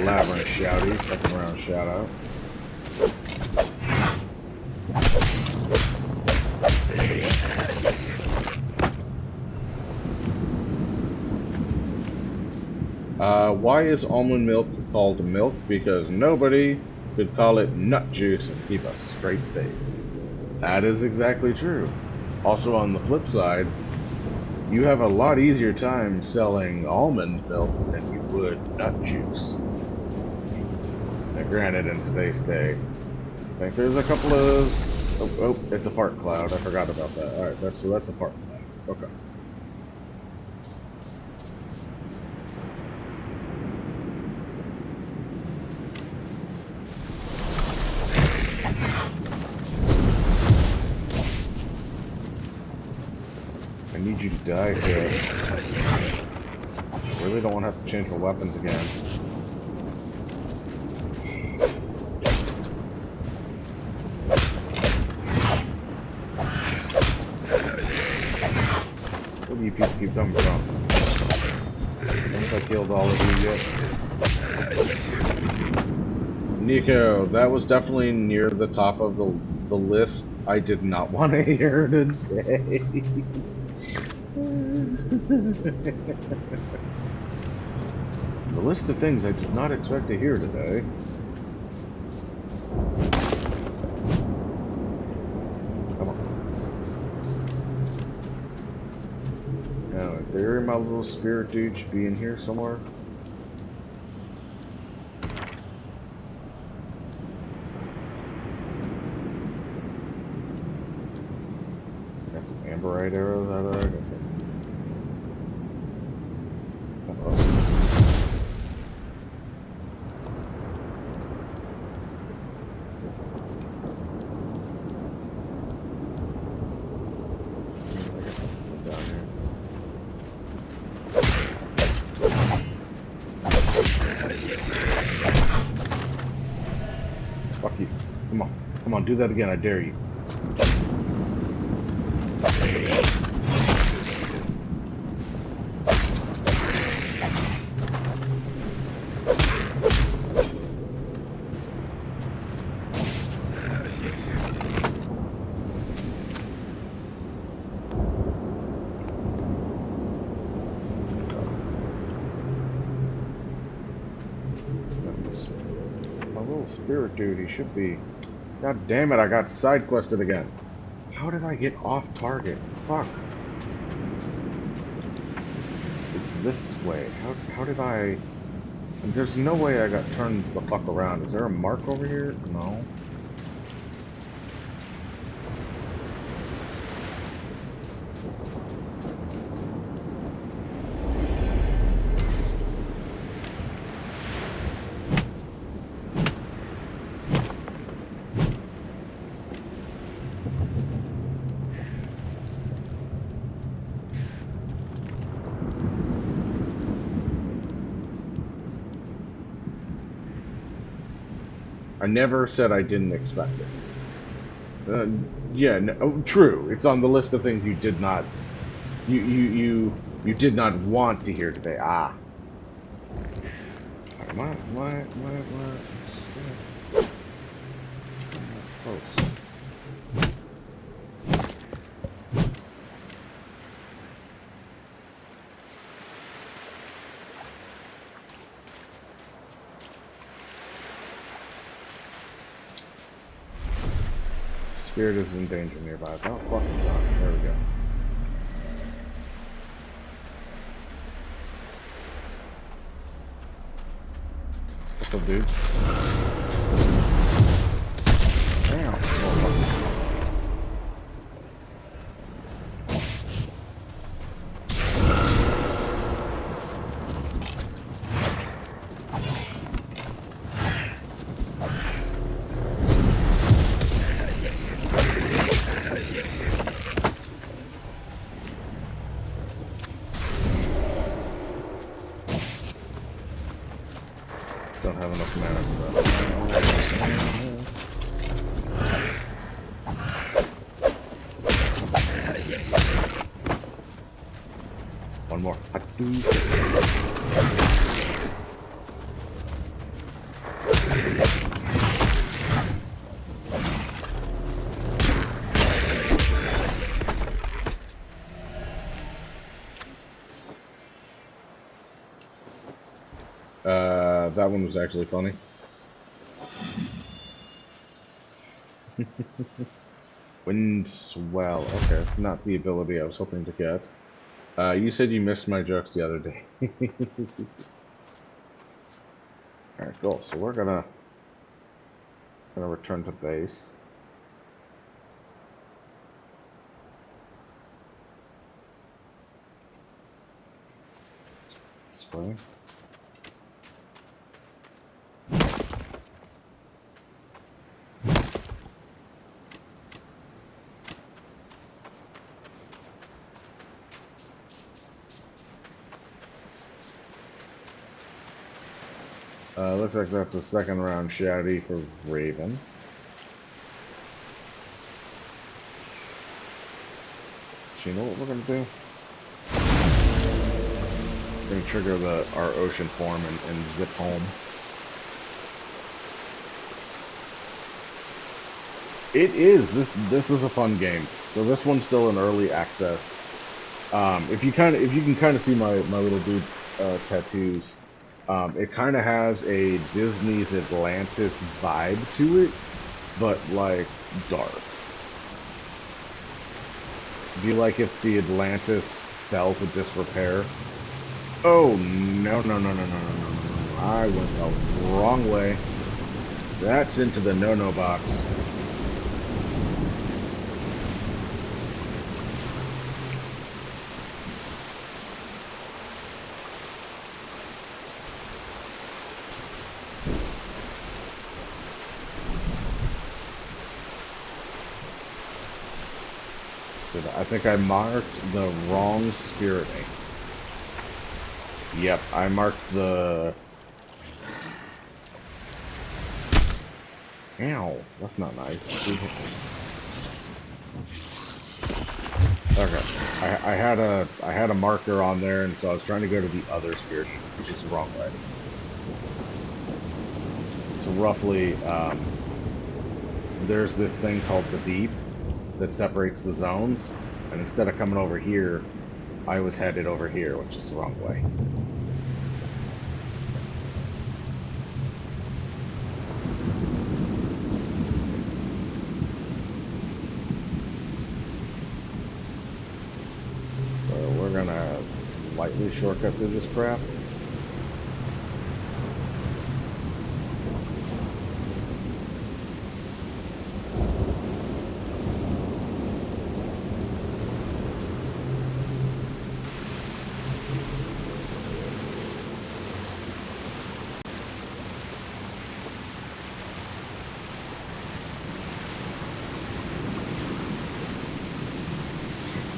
S2: Labyrinth Shouty, second round shout out. Why is almond milk called milk? Because nobody could call it nut juice and keep a straight face. That is exactly true. Also, on the flip side, you have a lot easier time selling almond milk than you would nut juice. Now, granted, in today's day, I think there's a couple of... Oh, it's a fart cloud. I forgot about that. Alright, that's a fart cloud. Okay. I need you to die, sir. I really don't want to have to change my weapons again. Where do you people keep coming from? Haven't I killed all of you yet? Nico, that was definitely near the top of the list I did not want to hear today. The list of things I did not expect to hear today. Come on. Now, in theory, my little spirit dude should be in here somewhere. Got some amberite arrows out there. I guess. Fuck you. Come on. Come on, do that again, I dare you. Spirit dude, he should be. God damn it, I got side quested again. How did I get off target? Fuck. It's this way. How did I... There's no way I got turned the fuck around. Is there a mark over here? No. I never said I didn't expect it. Yeah, no, true. It's on the list of things you did not, you did not want to hear today. Ah. What? Close. Spirit is in danger nearby. Oh, fucking God. There we go. What's up, dude? Damn. Oh, don't have enough mana for that. One more. That one was actually funny. Wind swell. Okay, it's not the ability I was hoping to get. You said you missed my jokes the other day. Alright, cool. So we're gonna return to base. This way. Looks like that's the second round shaddy for Raven. So you know what we're gonna do? We're gonna trigger our ocean form and zip home. It is. This is a fun game. So this one's still in early access. If you can kind of see my little dude tattoos, it kind of has a Disney's Atlantis vibe to it, but like dark. Do you like if the Atlantis fell to disrepair? Oh no no no no no no no no! I went the wrong way. That's into the no-no box. I think I marked the wrong spirit name. Yep, I marked the... Ow, that's not nice. Okay, I had a marker on there, and so I was trying to go to the other spirit, which is the wrong way. So roughly, there's this thing called the Deep that separates the zones, and instead of coming over here, I was headed over here, which is the wrong way. So we're gonna slightly shortcut through this crap.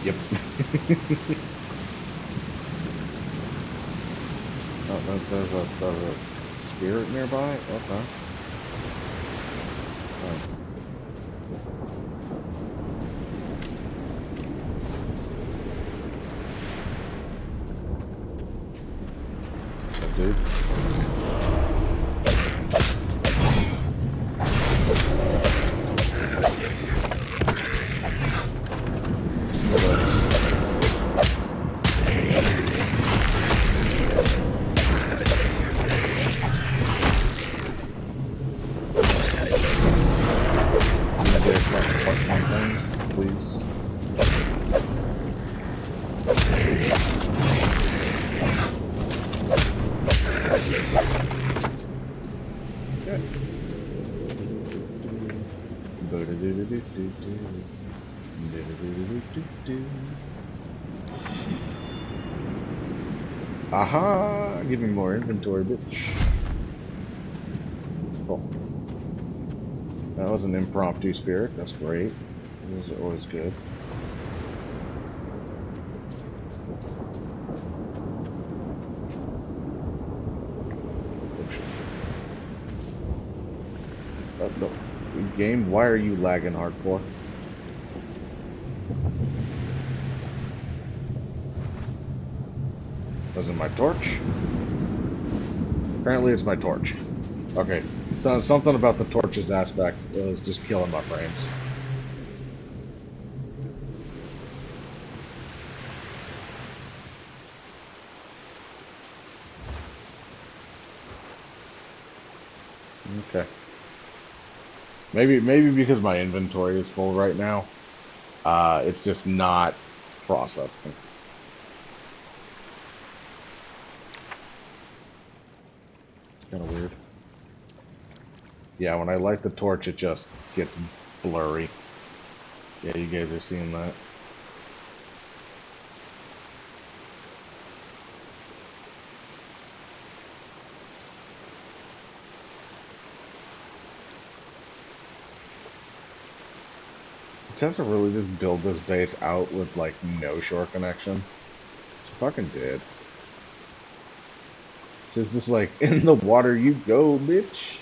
S2: Yep. Oh, there's a spirit nearby? Okay. Oh. That dude. Aha! Give me more inventory, bitch. Cool. That was an impromptu spirit. That's great. Those are always good. No. Game, why are you lagging hardcore? Was it my torch? Apparently it's my torch. Okay, so something about the torches aspect was just killing my frames. Okay. Maybe because my inventory is full right now, it's just not processing. It's kind of weird. Yeah, when I light the torch, it just gets blurry. Yeah, you guys are seeing that. It tends to really just build this base out with like no shore connection. She fucking did. She's just like, in the water you go, bitch.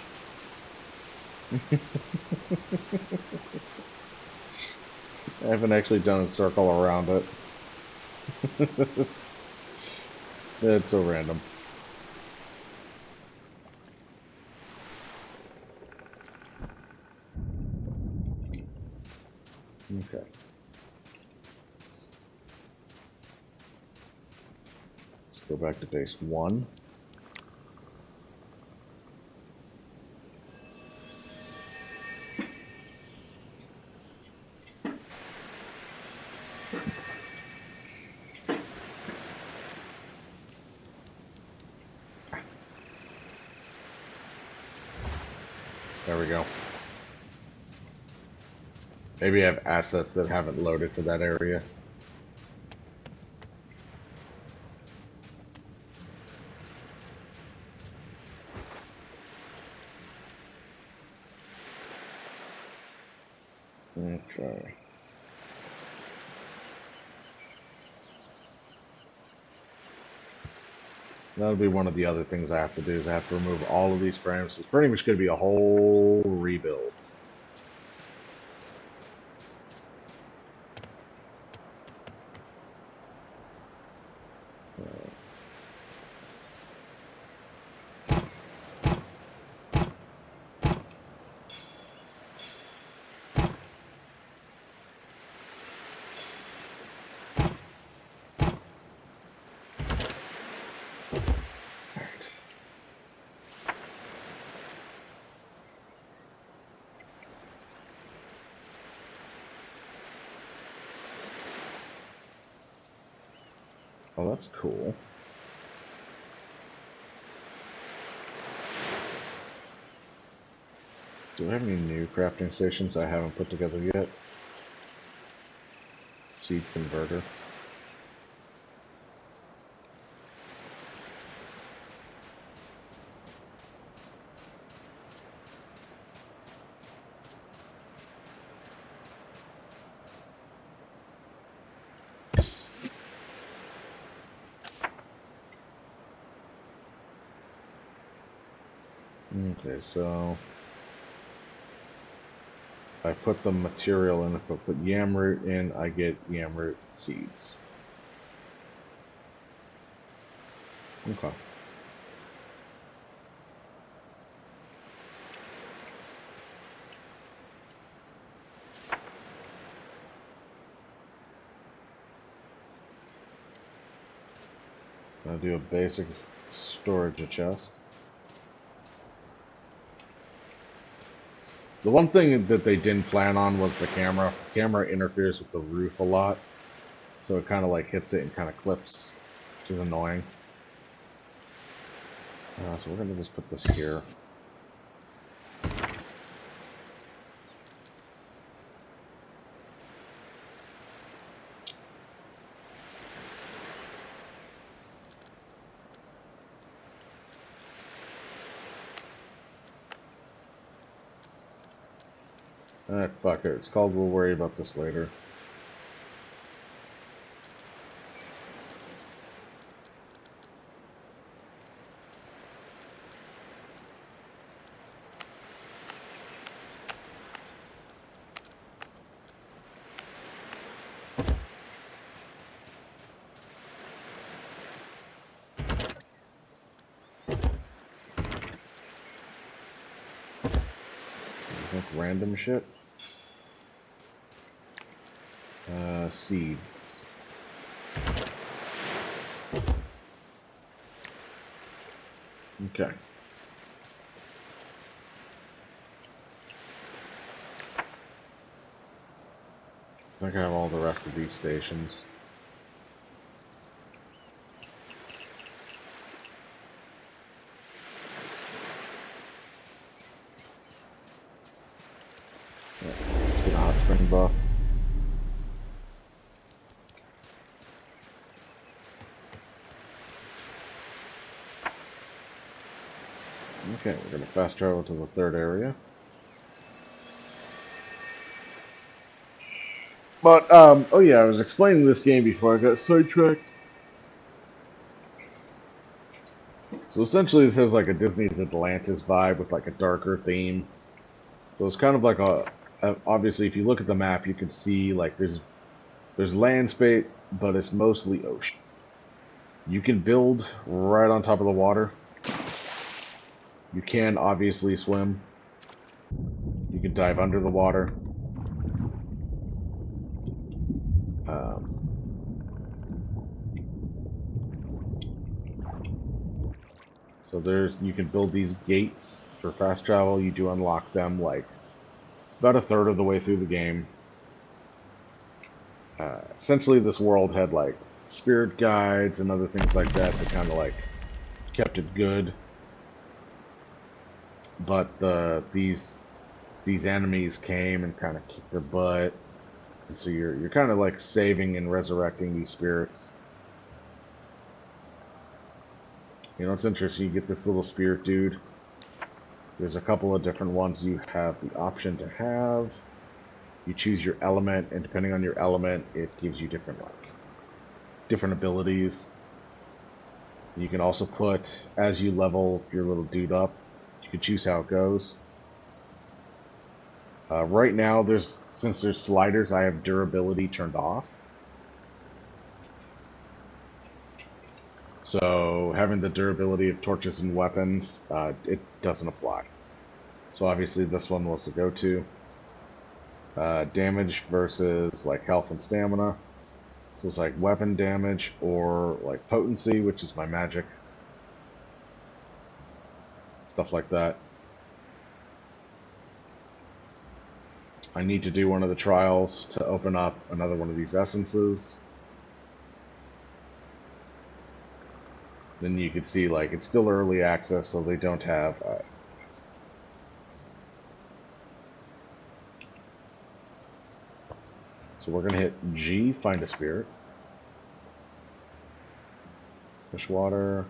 S2: I haven't actually done a circle around it. It's so random. Okay. Let's go back to base 1. There we go. Maybe I have assets that haven't loaded for that area. Okay. That'll be one of the other things I have to do is I have to remove all of these frames. It's pretty much going to be a whole rebuild. Oh, that's cool. Do I have any new crafting stations I haven't put together yet? Seed converter. Okay, so I put the material in. If I put yam root in, I get yam root seeds. Okay. I'll do a basic storage chest. The one thing that they didn't plan on was the camera. The camera interferes with the roof a lot, so it kind of like hits it and kind of clips, which is annoying. So we're gonna just put this here. Fuck it. It's called We'll Worry About This Later. Like random shit. Seeds. Okay. I think I have all the rest of these stations. Yeah, let's get a hot spring buff. Okay, we're gonna fast travel to the third area. But, oh yeah, I was explaining this game before I got sidetracked. So essentially this has like a Disney's Atlantis vibe with like a darker theme. So it's kind of like obviously if you look at the map you can see like there's land space, but it's mostly ocean. You can build right on top of the water. You can obviously swim. You can dive under the water. Um, so you can build these gates for fast travel. You do unlock them like about a third of the way through the game. Essentially, this world had like spirit guides and other things like that that kind of like kept it good. But these enemies came and kind of kicked their butt, and so you're kind of like saving and resurrecting these spirits. You know, it's interesting. You get this little spirit dude. There's a couple of different ones you have the option to have. You choose your element, and depending on your element, it gives you different abilities. You can also put, as you level your little dude up, you can choose how it goes. Right now, since there's sliders, I have durability turned off. So having the durability of torches and weapons, it doesn't apply. So obviously this one was the go-to. Damage versus like health and stamina. So it's like weapon damage or like potency, which is my magic. Stuff like that. I need to do one of the trials to open up another one of these essences. Then you can see like it's still early access, so they don't have so we're gonna hit G, find a spirit. Fish water.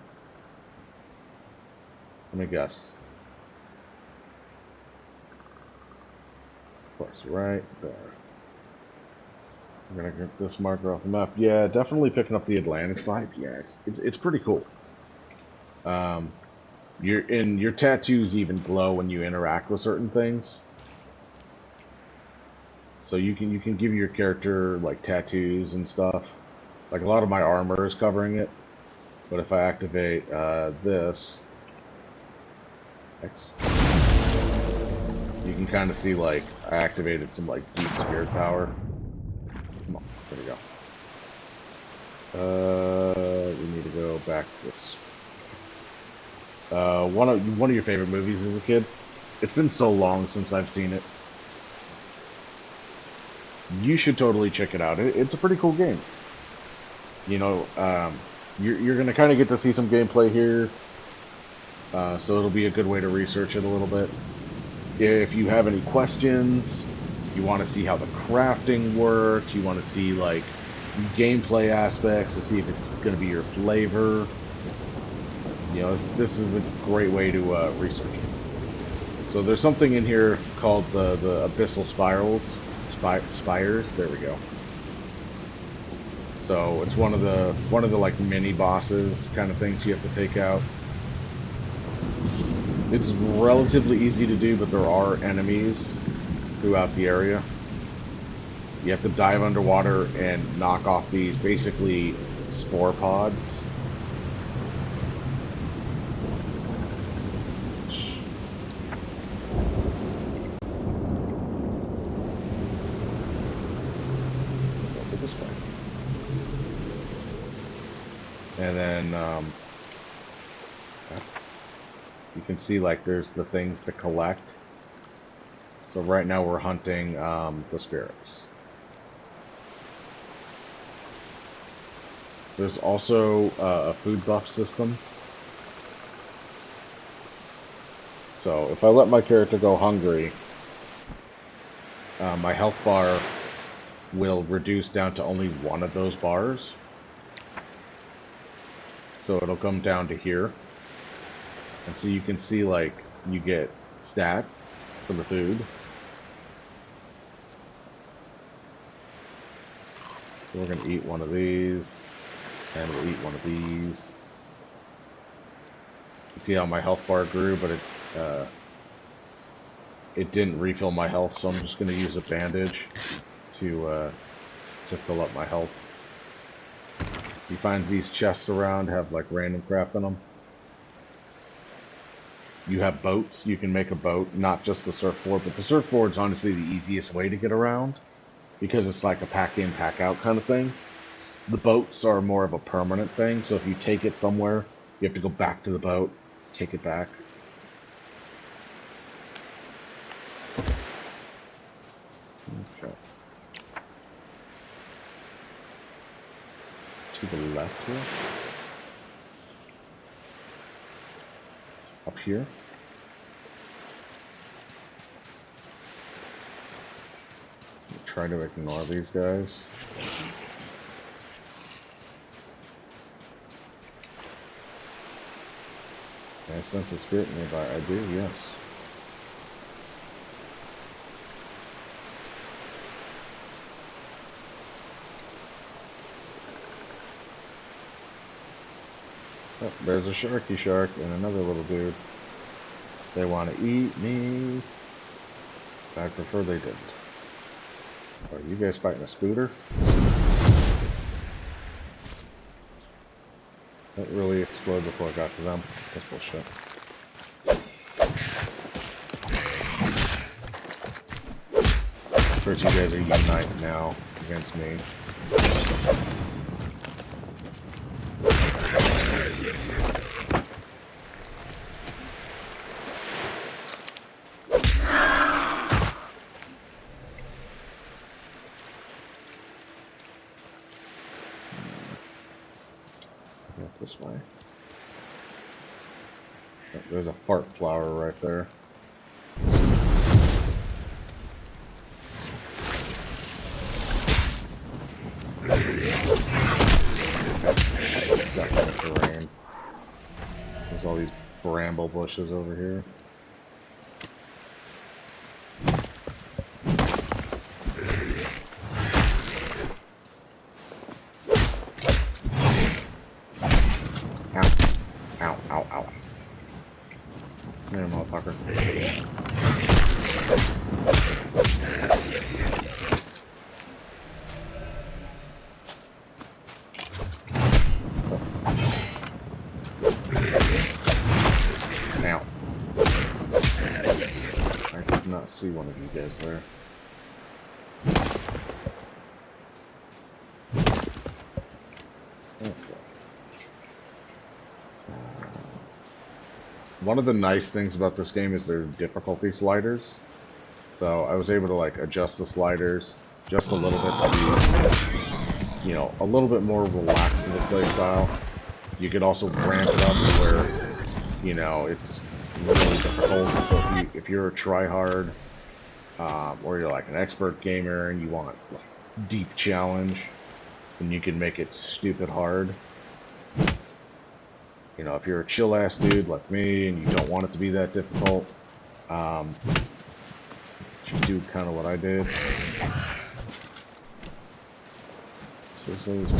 S2: Let me guess. Of course, right there. I'm gonna get this marker off the map. Yeah, definitely picking up the Atlantis vibe. Yeah, it's pretty cool. Your tattoos even glow when you interact with certain things. So you can give your character like tattoos and stuff. Like a lot of my armor is covering it. But if I activate this X, you can kind of see like I activated some like deep spirit power. Come on, there we go. We need to go back this. One of your favorite movies as a kid. It's been so long since I've seen it. You should totally check it out. It's a pretty cool game. You know, you're gonna kind of get to see some gameplay here, so it'll be a good way to research it a little bit. If you have any questions, you want to see how the crafting works, you want to see like gameplay aspects to see if it's gonna be your flavor. You know, this is a great way to research it. So there's something in here called the abyssal spires. There we go. So it's one of the like mini bosses kind of things you have to take out. It's relatively easy to do, but there are enemies throughout the area. You have to dive underwater and knock off these basically spore pods. And then you can see like there's the things to collect. So right now we're hunting the spirits. There's also a food buff system. So if I let my character go hungry, my health bar will reduce down to only one of those bars. So it'll come down to here. And so you can see like you get stats for the food. So we're gonna eat one of these, and we'll eat one of these. You can see how my health bar grew, but it didn't refill my health, so I'm just gonna use a bandage to fill up my health. You find these chests around have like random crap in them. You have boats. You can make a boat, not just the surfboard, but the surfboard's honestly the easiest way to get around because it's like a pack in, pack out kind of thing. The boats are more of a permanent thing, so if you take it somewhere, you have to go back to the boat, take it back. Okay. To the left here. Up here. Try to ignore these guys. Can I sense a spirit nearby? I do, yes. Oh, there's a sharky shark and another little dude. They want to eat me. I prefer they didn't. Are you guys fighting a scooter? That really exploded before I got to them. That's bullshit. First, you guys are united now against me. This way. There's a fart flower right there. Got that terrain. There's all these bramble bushes over here. There, motherfucker. Now. I did not see one of you guys there. Okay. One of the nice things about this game is their difficulty sliders. So I was able to like adjust the sliders just a little bit to be, you know, a little bit more relaxed in the play style. You could also ramp it up to where, you know, it's really difficult. So if you're a tryhard, or you're like an expert gamer and you want like deep challenge, then you can make it stupid hard. You know, if you're a chill ass dude like me and you don't want it to be that difficult, you do kind of what I did. So there's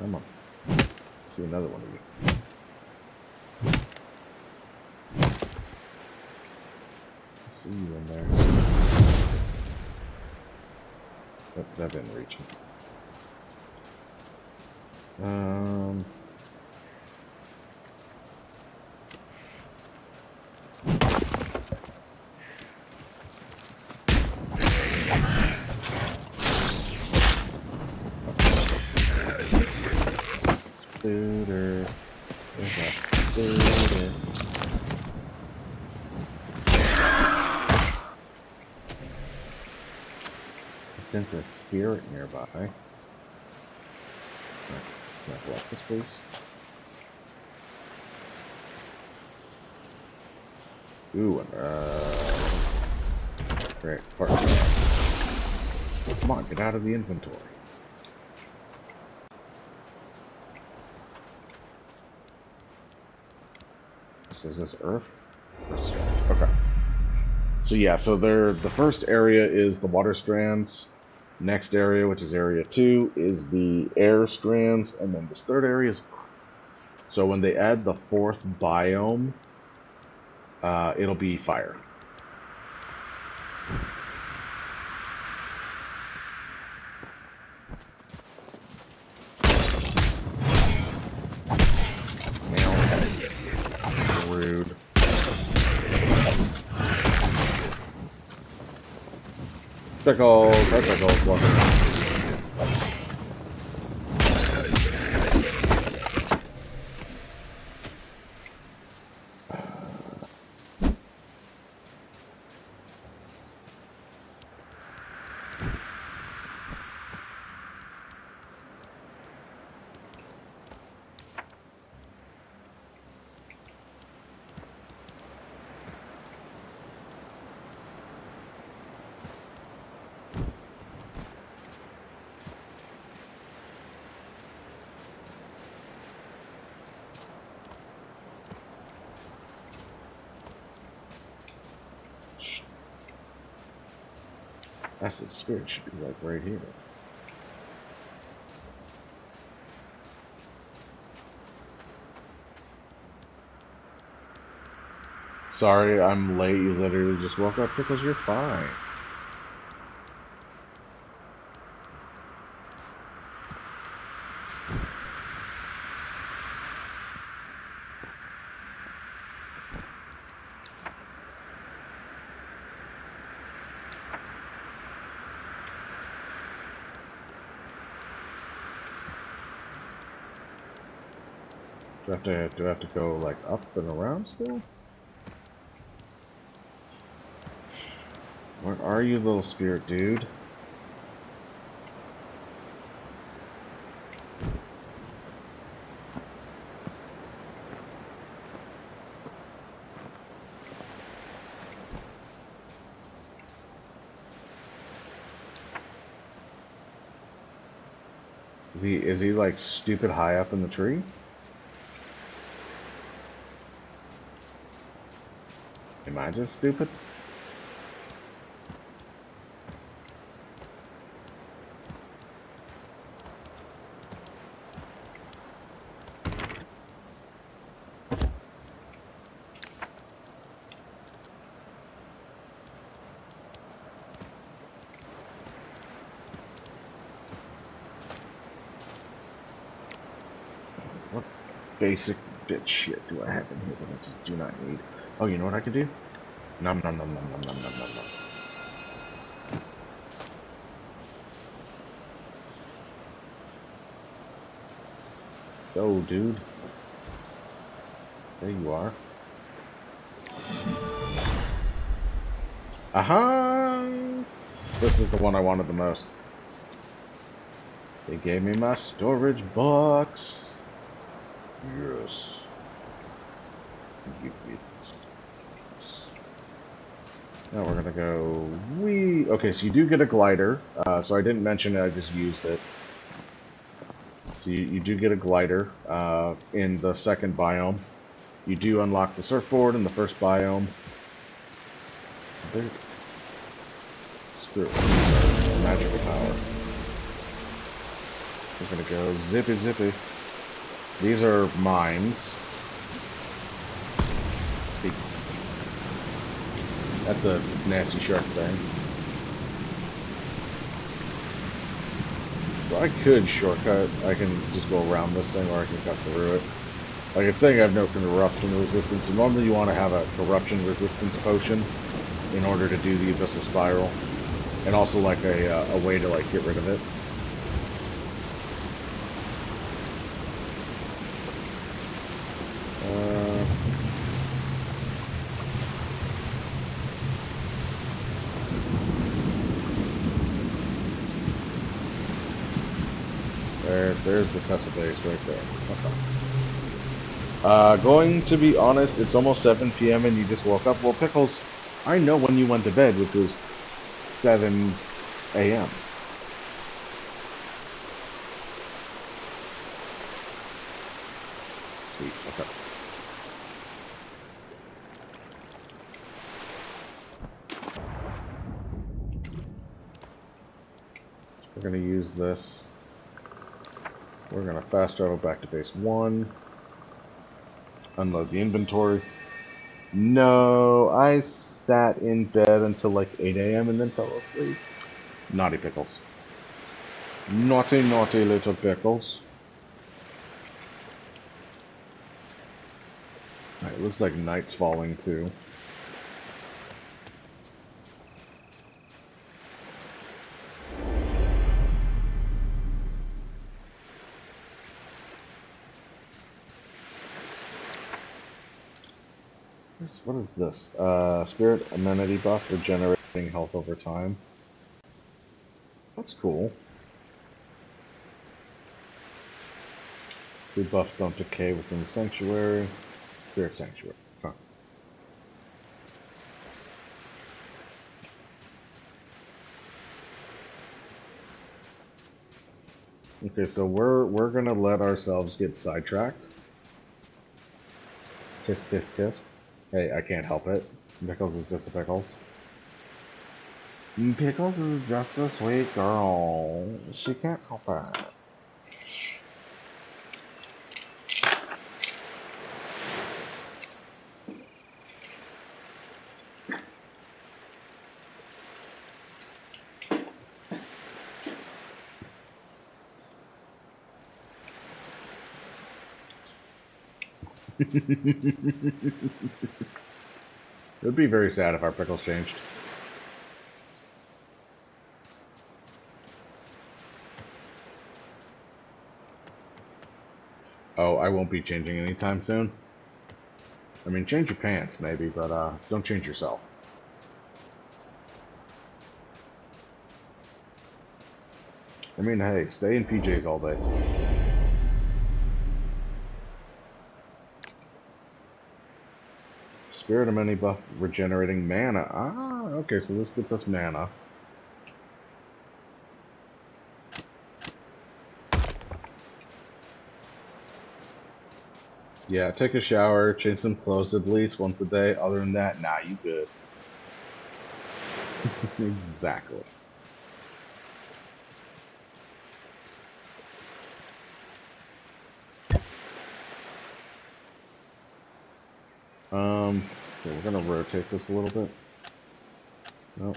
S2: come on. See another one of you. See you in there. That didn't reach him. Um. Scooter. There's that scooter. I sense a spirit nearby. Can I collect this, please? Ooh, great. Partner. Come on, get out of the inventory. So is this Earth? Okay. So yeah, so the first area is the water strands. Next area, which is area 2, is the air strands, and then this third area is Earth. So when they add the fourth biome, it'll be fire. Rude. Pickles, walking around. Acid spirit should be like right here. Sorry, I'm late. You literally just woke up because you're fine. Do I have to go like up and around still? Where are you, little spirit dude? Is he like stupid high up in the tree? Am I just stupid? What basic bitch shit do I have in here that I just do not need? Oh, you know what I could do? Nom nom nom nom nom nom nom nom nom. Go, dude. There you are. Aha! This is the one I wanted the most. They gave me my storage box. Yes. Give me this. Now we're gonna go wee. Okay, so you do get a glider. So I didn't mention it, I just used it. So you do get a glider in the second biome. You do unlock the surfboard in the first biome. Screw it. Magical power. We're gonna go zippy zippy. These are mines. That's a nasty shark thing. So I could shortcut. I can just go around this thing, or I can cut through it. Like it's saying I have no corruption resistance. So normally you want to have a corruption resistance potion in order to do the abyssal spiral, and also like a way to like get rid of it. There's the Tesla base right there. Okay. Going to be honest, it's almost 7 p.m. and you just woke up. Well, Pickles, I know when you went to bed, which was 7 a.m. Sweet. Okay. We're gonna use this. We're gonna fast travel back to base 1. Unload the inventory. No, I sat in bed until like 8 a.m. and then fell asleep. Naughty Pickles. Naughty, naughty little Pickles. Alright, looks like night's falling too. What is this? Spirit amenity buff, regenerating health over time. That's cool. The buffs don't decay within the sanctuary. Spirit sanctuary. Huh. Okay, so we're gonna let ourselves get sidetracked. Tisk tisk tisk. Hey, I can't help it. Pickles is just a Pickles. Pickles is just a sweet girl. She can't help it. It would be very sad if our Pickles changed. Oh, I won't be changing anytime soon. I mean, change your pants, maybe, but don't change yourself. I mean, hey, stay in PJs all day. Spirit of Many buff, regenerating mana. Ah, okay, so this gets us mana. Yeah, take a shower, change some clothes at least once a day. Other than that, nah, you good. Exactly. Okay, we're gonna rotate this a little bit. Nope.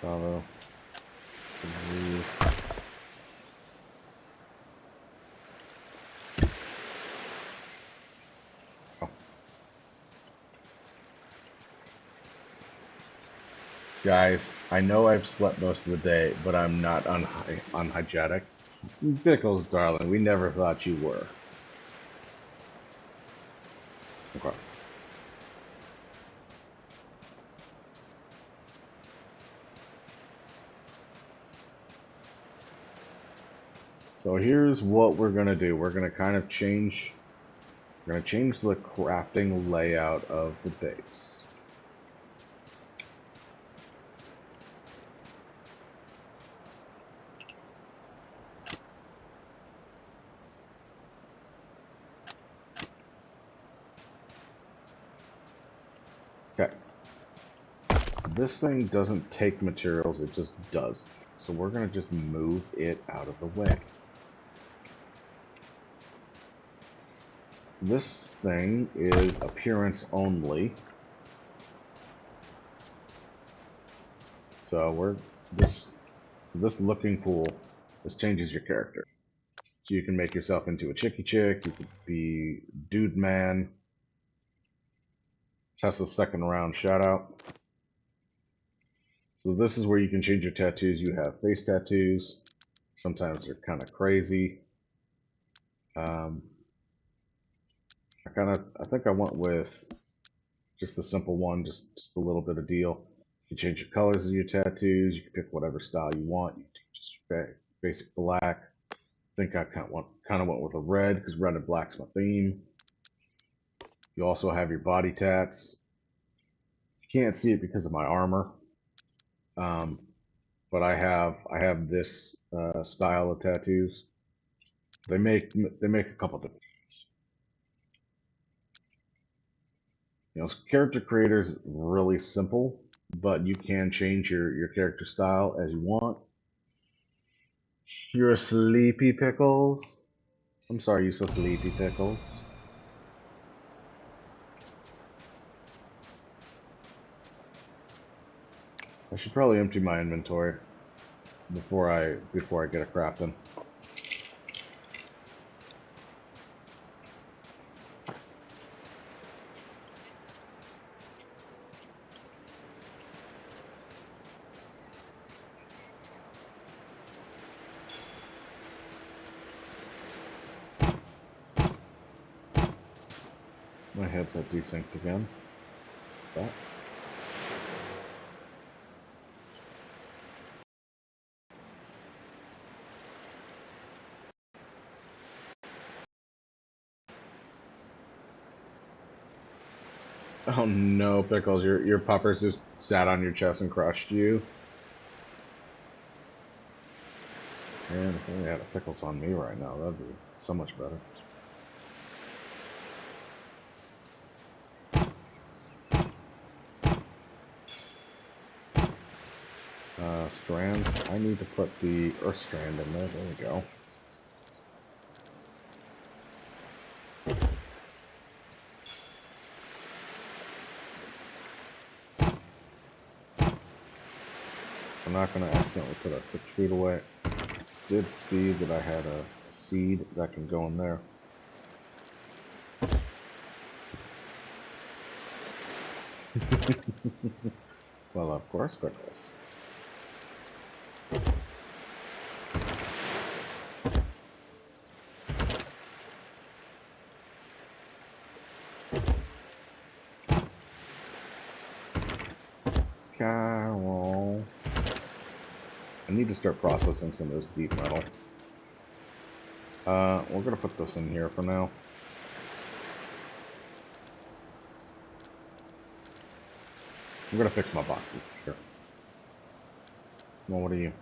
S2: Bravo. Oh. Guys, I know I've slept most of the day, but I'm not unhygienic. Pickles, darling, we never thought you were. Okay. So here's what we're gonna do. We're gonna kind of change. We're gonna change the crafting layout of the base. Okay. This thing doesn't take materials, it just does. So we're gonna just move it out of the way. This thing is appearance only. So This looking cool, this changes your character. So you can make yourself into a chicky chick, you could be dude man. Tesla's second round shout out. So this is where you can change your tattoos. You have face tattoos. Sometimes they're kind of crazy. Um, I think I went with just the simple one, just a little bit of deal. You can change your colors of your tattoos. You can pick whatever style you want. You can just basic black. I think I kind of went with a red because red and black's my theme. You also have your body tats. You can't see it because of my armor, um, but I have this style of tattoos. They make a couple different ones. Character creator is really simple, but you can change your character style as you want. You're a sleepy pickles. I'm sorry, you so sleepy pickles. I should probably empty my inventory before I get a crafting. My headset desynced again. That. Oh no, pickles! Your puppers just sat on your chest and crushed you. Man, if only I had a pickles on me right now, that'd be so much better. Strands. I need to put the earth strand in there. There we go. I'm not going to accidentally put a quick treat away. Did see that I had a seed that can go in there. Well, of course, pickles. Carol. I need to start processing some of this deep metal. We're gonna put this in here for now. I'm gonna fix my boxes here. Well, what are you?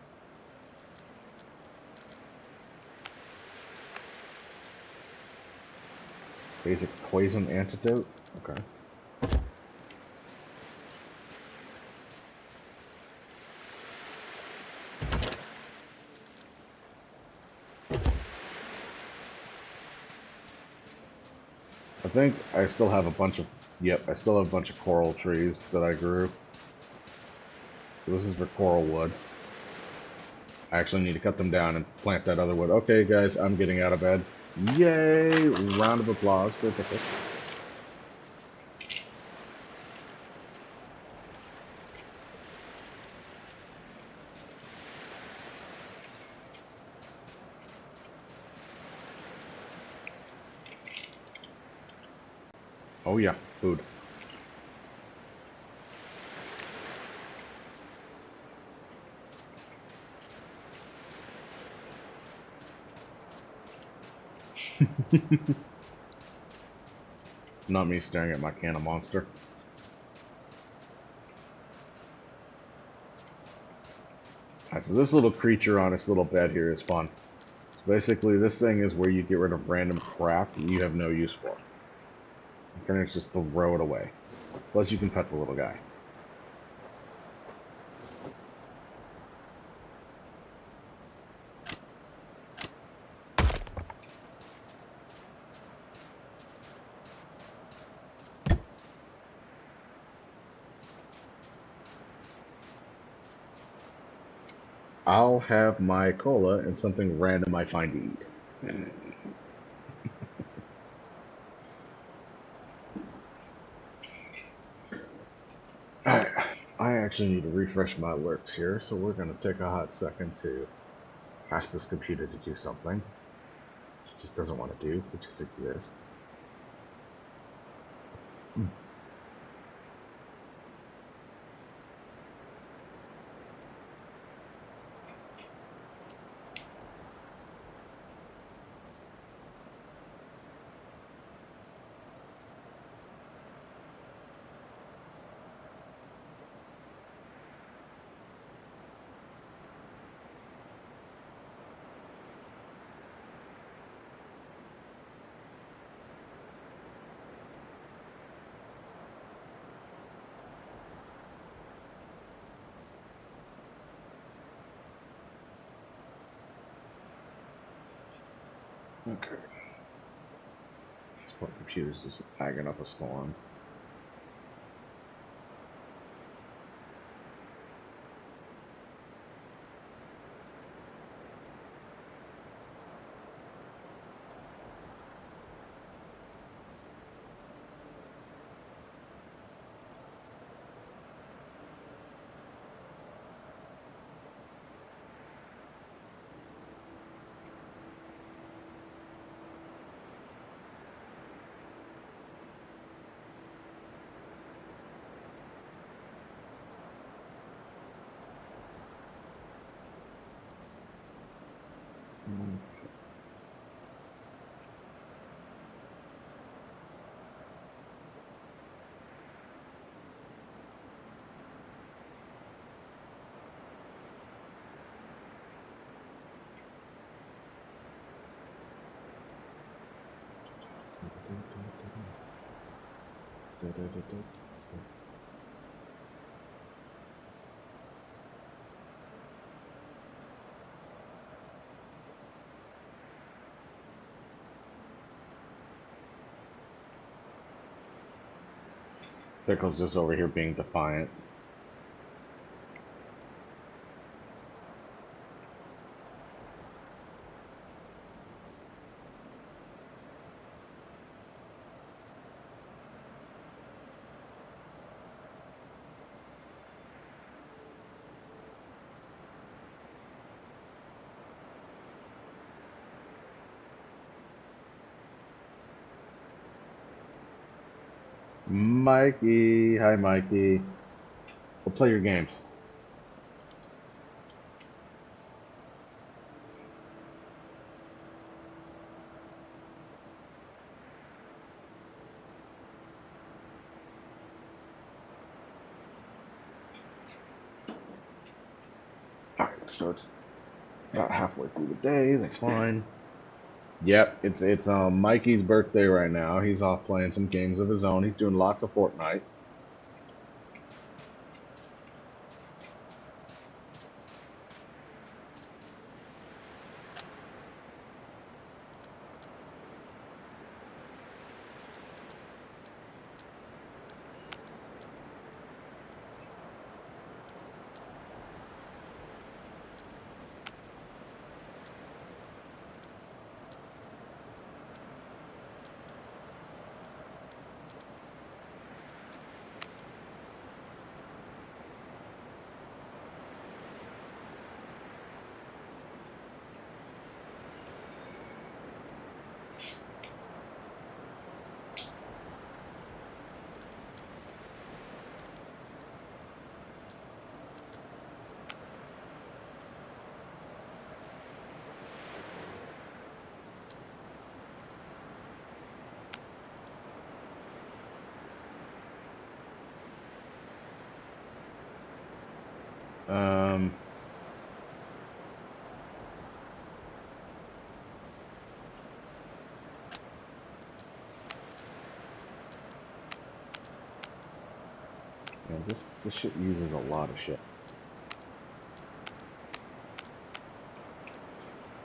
S2: Basic poison antidote? Okay. I think I still have a bunch of, I still have a bunch of coral trees that I grew. So this is for coral wood. I actually need to cut them down and plant that other wood. Okay, guys, I'm getting out of bed. Yay! Round of applause for pickles. Oh yeah, food. Not me staring at my can of Monster. Alright, so this little creature on this little bed here is fun. So basically, this thing is where you get rid of random crap that you have no use for. You pretty much just throw it away. Plus, you can pet the little guy. I'll have my cola and something random I find to eat. Alright, I actually need to refresh my alerts here, so we're going to take a hot second to ask this computer to do something it just doesn't want to do, which is exist. Hmm. Okay, this poor computer's just bagging up a storm. Pickle's just over here being defiant. Mikey, hi Mikey. We'll play your games. Alright, so it's about halfway through the day, that's fine. Yep, it's Mikey's birthday right now. He's off playing some games of his own. He's doing lots of Fortnite. Um, yeah, this shit uses a lot of shit.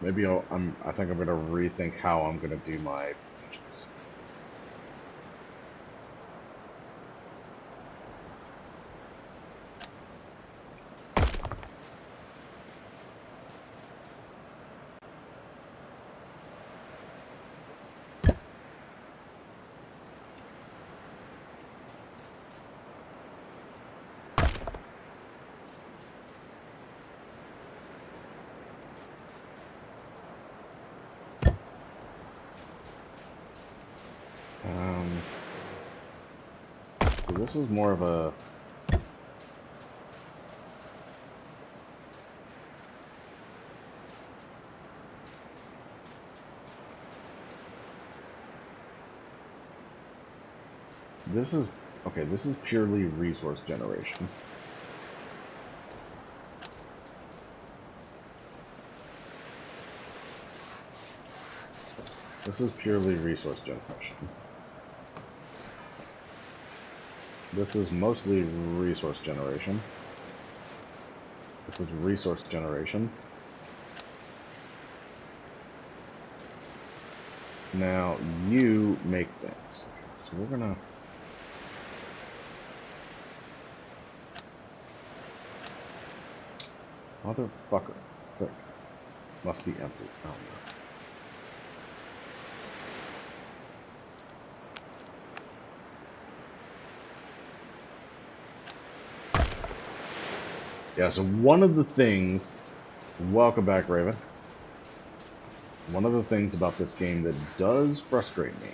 S2: Maybe I think I'm gonna rethink how I'm gonna do my missions. So this is more of a... This is... Okay, this is purely resource generation. This is purely resource generation. This is mostly resource generation. This is resource generation. Now, you make things. So we're gonna... Motherfucker. Thick. Must be empty. Oh, no. Yeah, so one of the things... Welcome back, Raven. One of the things about this game that does frustrate me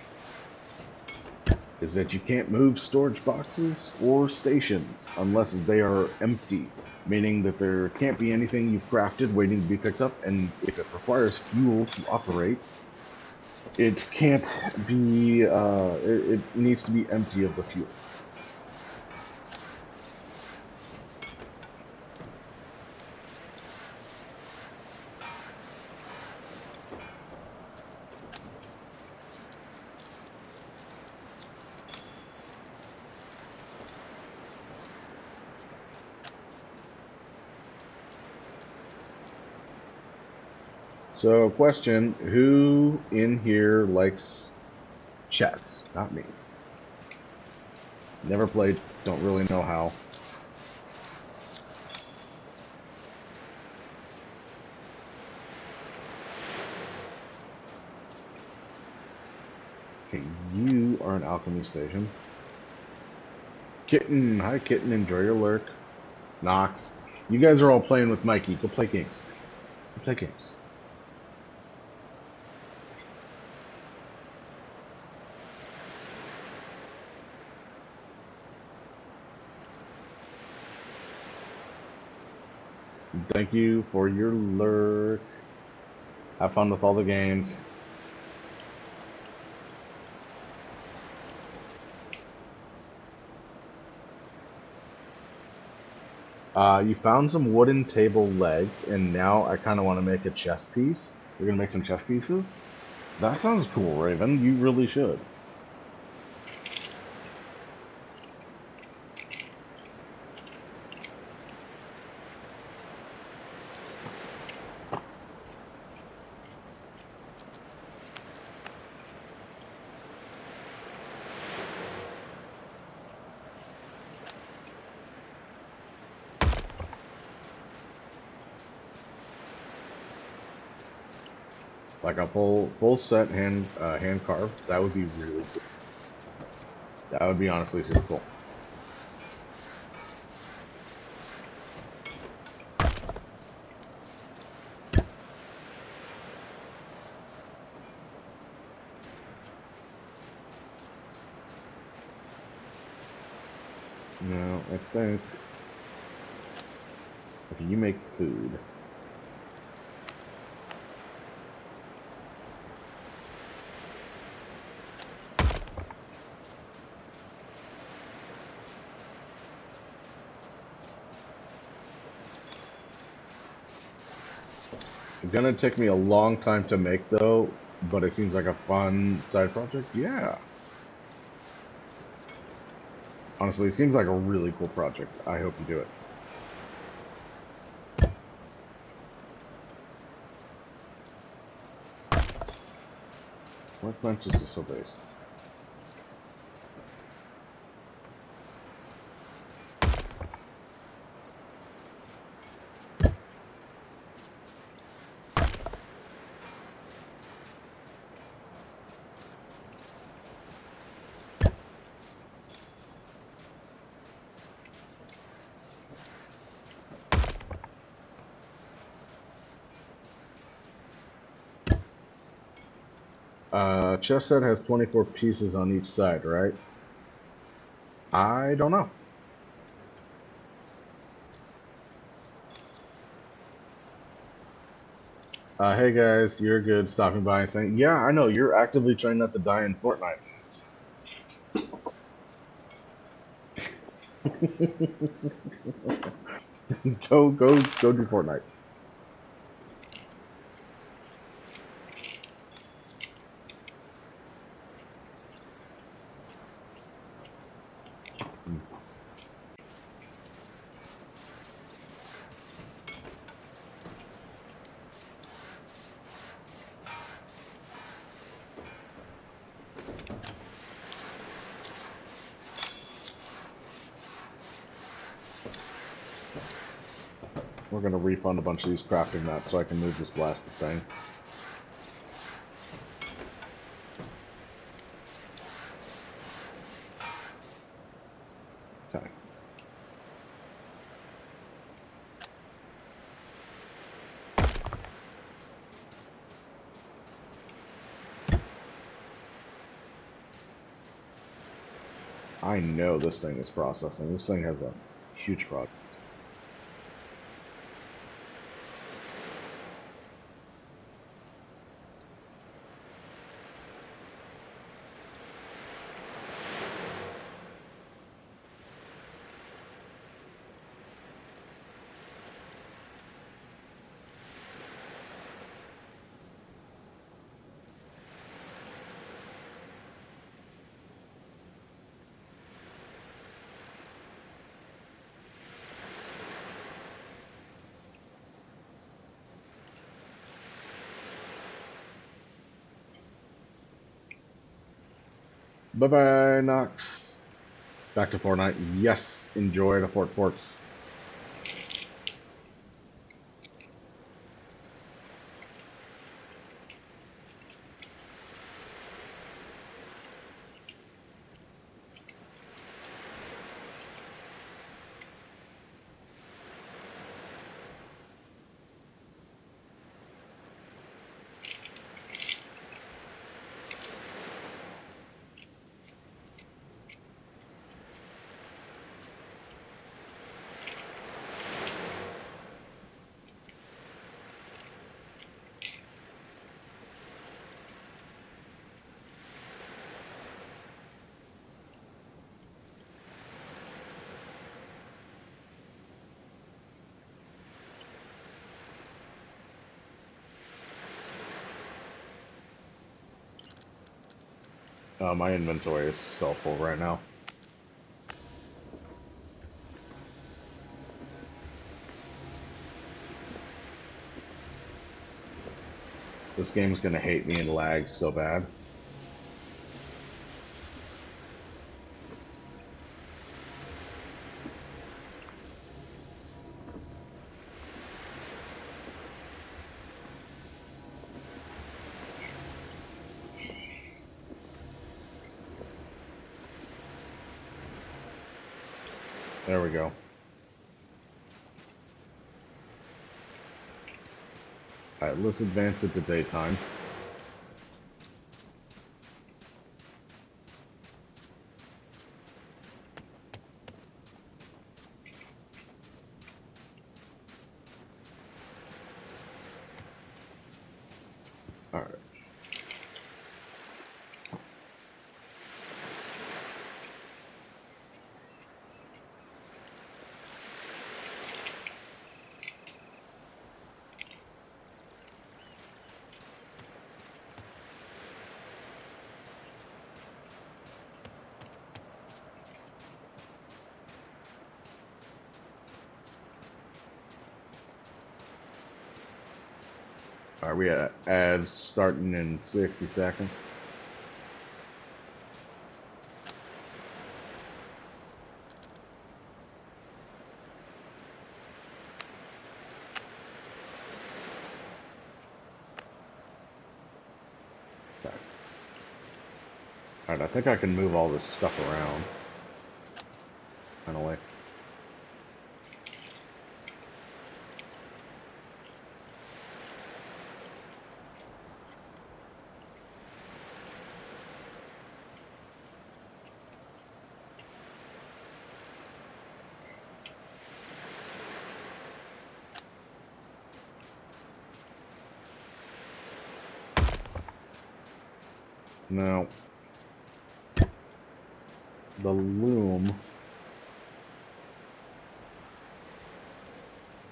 S2: is that you can't move storage boxes or stations unless they are empty, meaning that there can't be anything you've crafted waiting to be picked up, and if it requires fuel to operate, it can't be, it needs to be empty of the fuel. So, question, who in here likes chess? Not me. Never played, don't really know how. Okay, you are an alchemy station. Kitten, hi Kitten, enjoy your lurk. Nox, you guys are all playing with Mikey, go play games. Go play games. Thank you for your lurk. Have fun with all the games. You found some wooden table legs, and now I kind of want to make a chess piece. You're gonna make some chess pieces? That sounds cool, Raven. You really should. Like a full set hand carved. That would be really cool. That would be honestly super cool. Now I think okay, you make food. It's gonna take me a long time to make though, but it seems like a fun side project. Yeah. Honestly, it seems like a really cool project. I hope you do it. What bunch is this base? Chess set has 24 pieces on each side, right? I don't know. Hey guys, you're good stopping by and saying, yeah, I know, you're actively trying not to die in Fortnite mods. Go do Fortnite. We're gonna refund a bunch of these crafting mats so I can move this blasted thing. Okay. I know this thing is processing. This thing has a huge project. Bye bye, Nox. Back to Fortnite. Yes, enjoy the Fort Forts. My inventory is so full right now. This game's gonna hate me and lag so bad. There we go. Alright, let's advance it to daytime. Alright. Alright, we got ads starting in 60 seconds. Okay. Alright, I think I can move all this stuff around. Finally. Now, the loom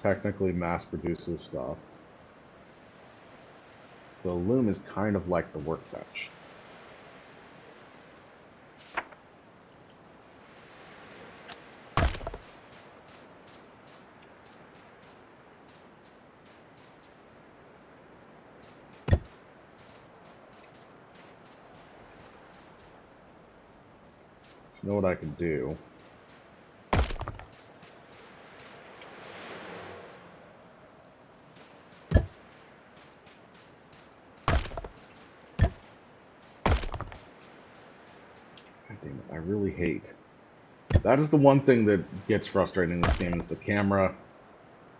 S2: technically mass produces stuff. So the loom is kind of like the workbench. You know what I can do? God damn it, I really hate. That is the one thing that gets frustrating in this game is the camera.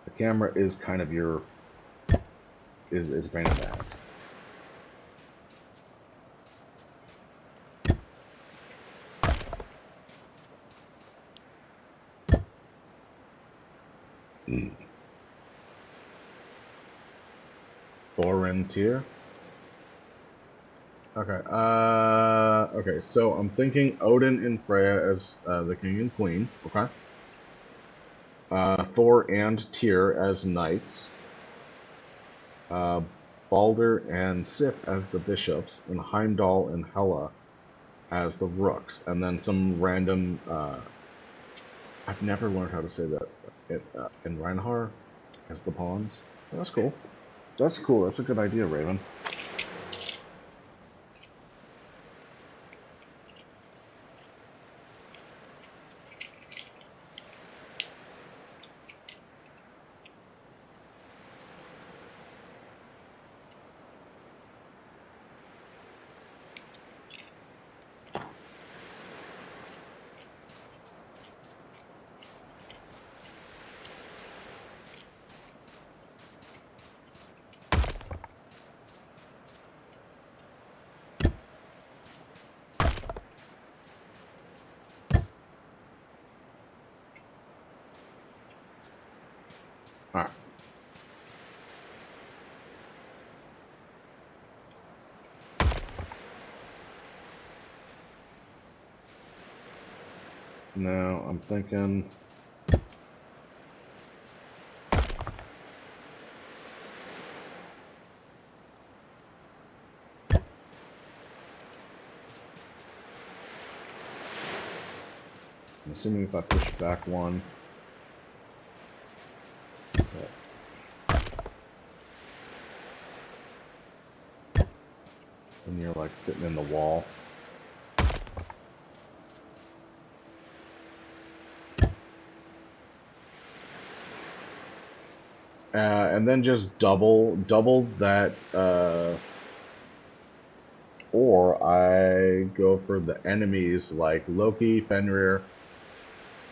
S2: The camera is kind of your is a pain in the ass. Thorin tier. Okay. Okay. So I'm thinking Odin and Freya as the king and queen. Okay. Thor and Tyr as knights. Uh, Balder and Sif as the bishops, and Heimdall and Hela as the rooks, and then some random. I've never learned how to say that. In Reinhar as the pawns. Oh, that's cool. That's cool. That's a good idea, Raven. All right. Now I'm thinking. I'm assuming if I push back one. And you're like sitting in the wall. And then just double that, or I go for the enemies like Loki, Fenrir,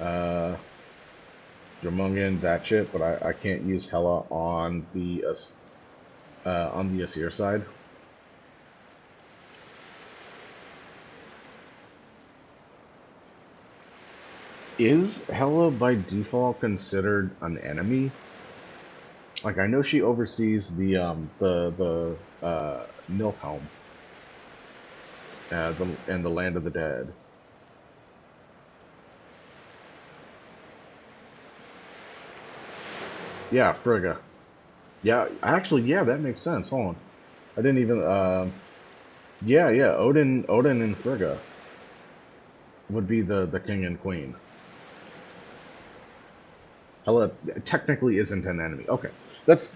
S2: uh, Jormungand, that shit, but I can't use Hela on the Asir side. Is Hela by default considered an enemy? Like I know she oversees the Nilfhelm, and the land of the dead. Yeah, Frigga. Yeah, actually, yeah, that makes sense. Hold on, I didn't even. Yeah, yeah, Odin, and Frigga would be the king and queen. Hela technically isn't an enemy. Okay, that's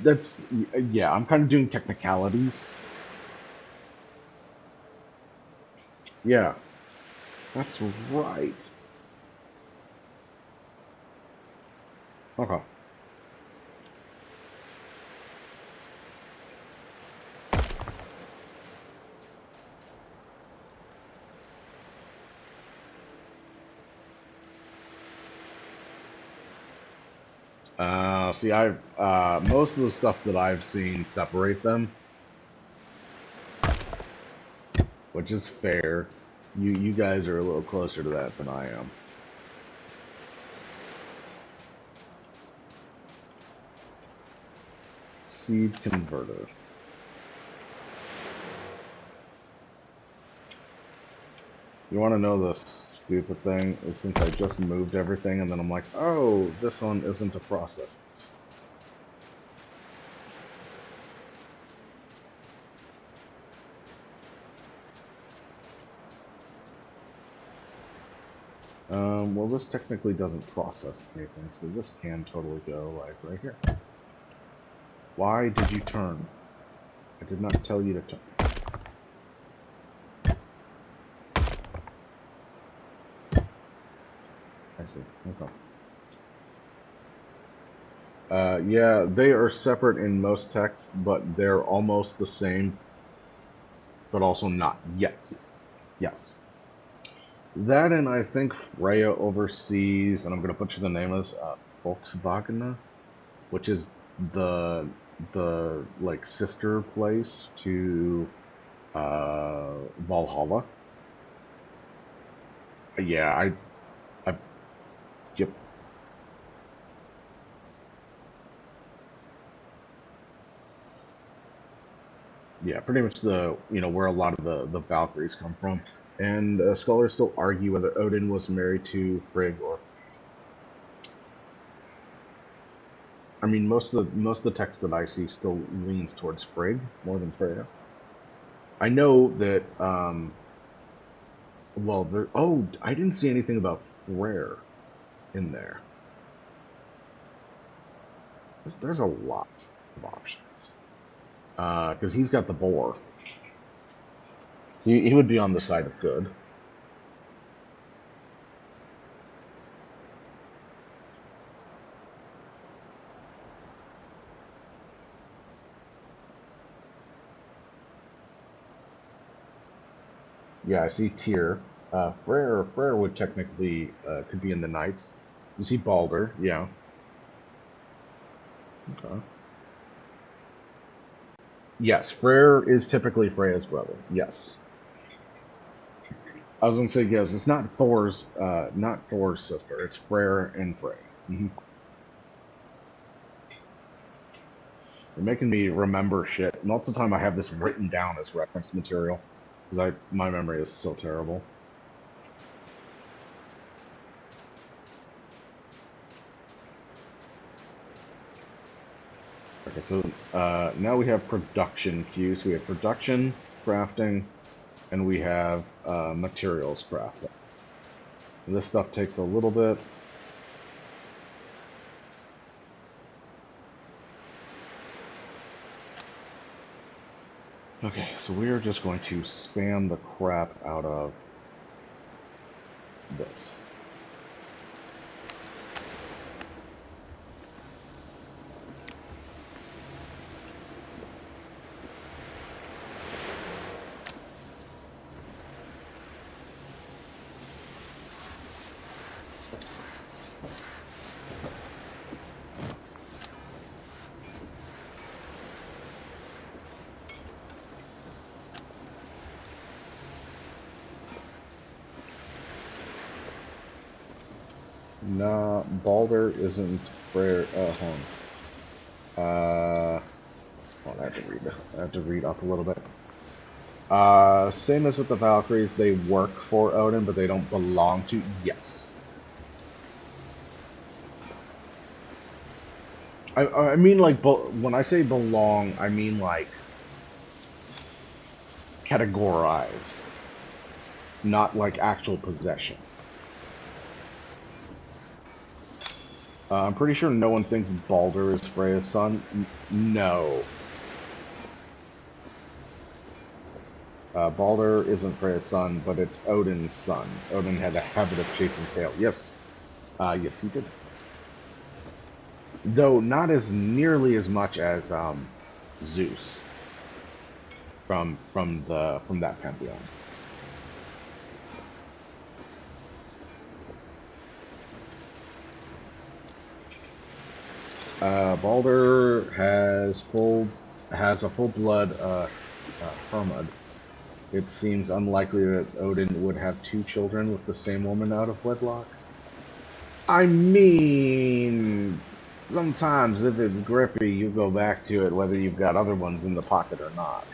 S2: yeah. I'm kind of doing technicalities. Yeah, that's right. Okay. See, I've most of the stuff that I've seen separate them, which is fair. You guys are a little closer to that than I am. Seed converter. You want to know the stupid thing is since I just moved everything and then I'm like, oh, this one isn't a process. Well, this technically doesn't process anything, so this can totally go, like, right here. Why did you turn? I did not tell you to turn. I see. Okay. Yeah, they are separate in most texts, but they're almost the same, but also not. Yes. Yes. That and I think Freya oversees, and I'm gonna butcher the name of this, Volkswagen, which is the like sister place to Valhalla. Yeah, I yep, yeah, pretty much the where a lot of the Valkyries come from, and scholars still argue whether Odin was married to Frigg or. I mean, most of the text that I see still leans towards Frigg more than Freya. I know that well, there. Oh, I didn't see anything about Freyr in there. There's a lot of options. Because he's got the boar. He would be on the side of good. Yeah, I see Tyr. Freyr would technically could be in the knights. You see Balder, yeah. Okay. Yes, Freyr is typically Freya's brother. Yes. I was gonna say yes. It's not Thor's sister. It's Freyr and Frey. You're making me remember shit. Most of the time, I have this written down as reference material because I my memory is so terrible. Okay, so now we have production queues. We have production, crafting, and we have materials crafting. And this stuff takes a little bit. Okay, so we are just going to spam the crap out of this. Nah, Balder isn't Freyr. Hold on. Hold on, I have to read up a little bit. Same as with the Valkyries, they work for Odin, but they don't belong to. Yes. I mean like when I say belong, I mean like categorized, not like actual possession. I'm pretty sure no one thinks Balder is Freya's son. No. Balder isn't Freya's son, but it's Odin's son. Odin had a habit of chasing tail. Yes. Yes, he did. Though not as nearly as much as Zeus from that pantheon. Balder has a full blood Hermod. It seems unlikely that Odin would have two children with the same woman out of wedlock. I mean, sometimes if it's grippy, you go back to it whether you've got other ones in the pocket or not.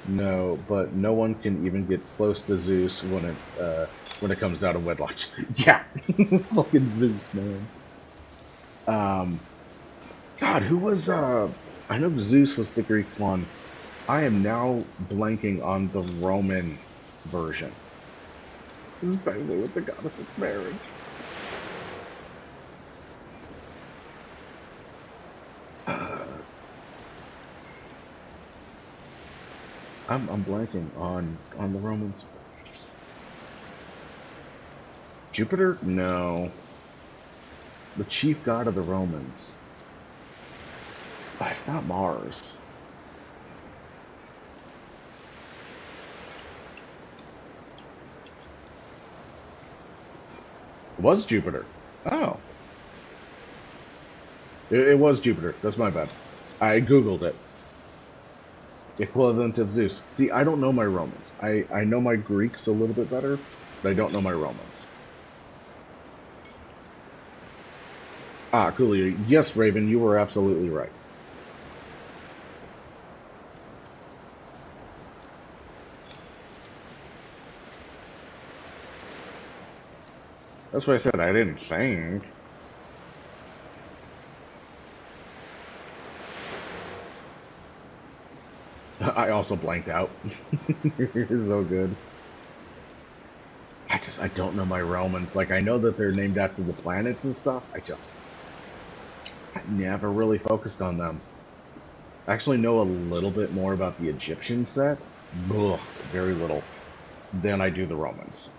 S2: No, but no one can even get close to Zeus when it comes out of wedlock. Yeah, fucking Zeus, man. Um, God, who was I know Zeus was the Greek one. I am now blanking on the Roman version. Especially with the goddess of marriage. I'm blanking on the Romans. Jupiter? No. The chief god of the Romans. Oh, it's not Mars. It was Jupiter. Oh. It was Jupiter. That's my bad. I googled it. Equivalent of Zeus. See, I don't know my Romans. I know my Greeks a little bit better, but I don't know my Romans. Ah, Coolio. Yes, Raven, you were absolutely right. That's what I said. I didn't think. I also blanked out. You're so good. I don't know my Romans. Like I know that they're named after the planets and stuff. I never really focused on them. I actually know a little bit more about the Egyptian set. Ugh, very little. Than I do the Romans.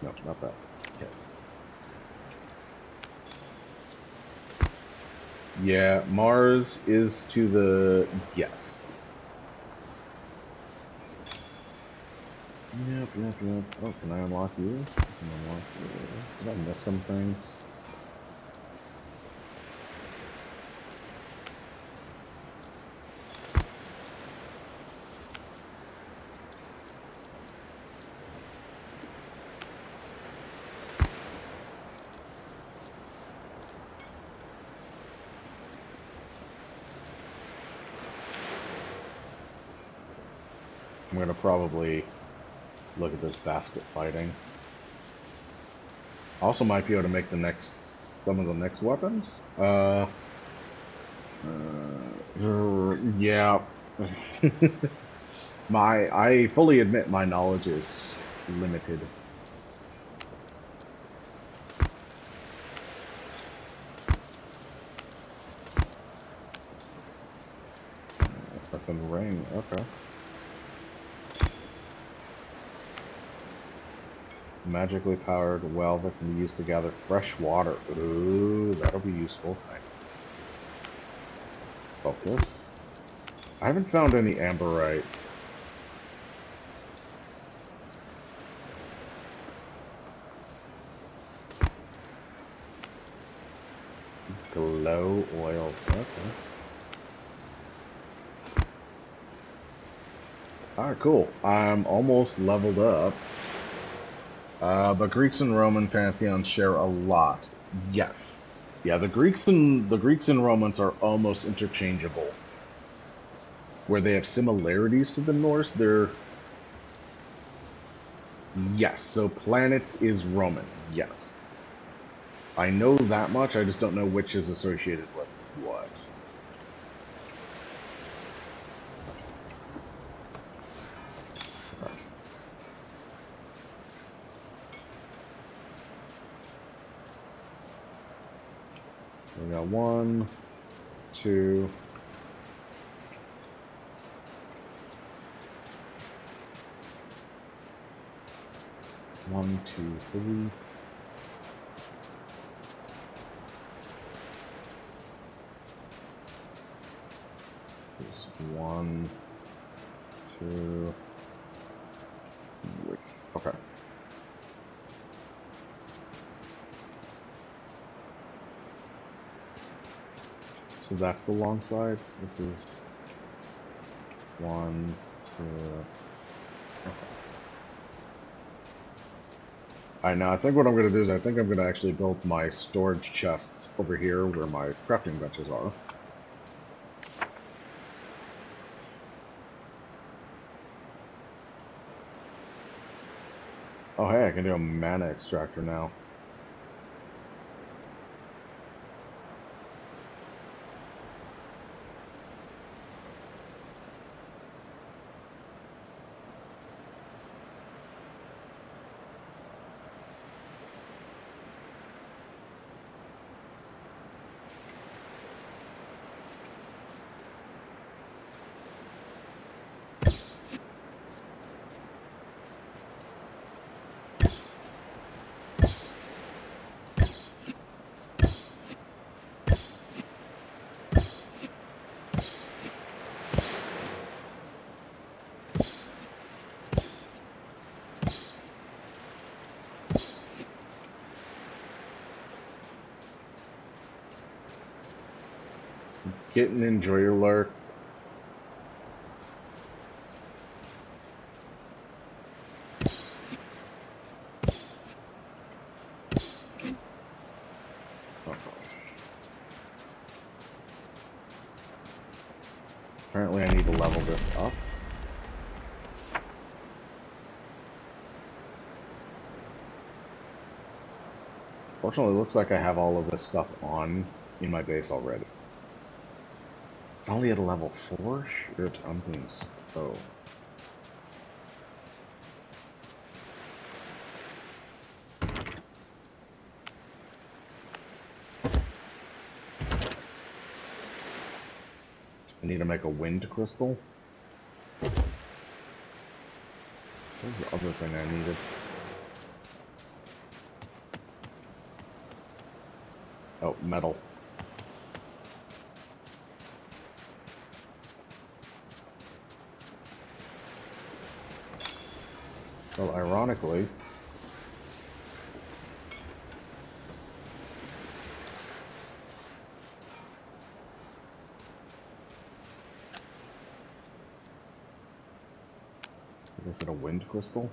S2: No, not that. Okay. Yeah, Mars is to the yes. Yep. Oh, can I unlock you? I can unlock you. Did I miss some things? I'm gonna probably look at this basket fighting. Also might be able to make some of the next weapons. Yeah. I fully admit my knowledge is limited. Earthen ring, okay. Magically powered well that can be used to gather fresh water. Ooh, that'll be useful. Focus. I haven't found any amberite. Glow oil. Okay. Alright, cool. I'm almost leveled up. But Greeks and Roman pantheons share a lot. Yes. Yeah, the Greeks and Romans are almost interchangeable. Where they have similarities to the Norse, they're yes. So planets is Roman. Yes. I know that much, I just don't know which is associated with what. Okay. We got 1, 2. 1, 2, 3. This is 1, 2, 3. Okay. So that's the long side. This is 1, 2. Okay. Alright, now I think what I'm going to do is I think I'm going to actually build my storage chests over here where my crafting benches are. Oh, hey, I can do a mana extractor now. Get and enjoy your lurk. Oh, apparently I need to level this up. Fortunately, it looks like I have all of this stuff on in my base already. It's only at a level 4? Shit, I'm being slow. I need to make a wind crystal. What was the other thing I needed? Oh, metal. Well, ironically, is it a wind crystal?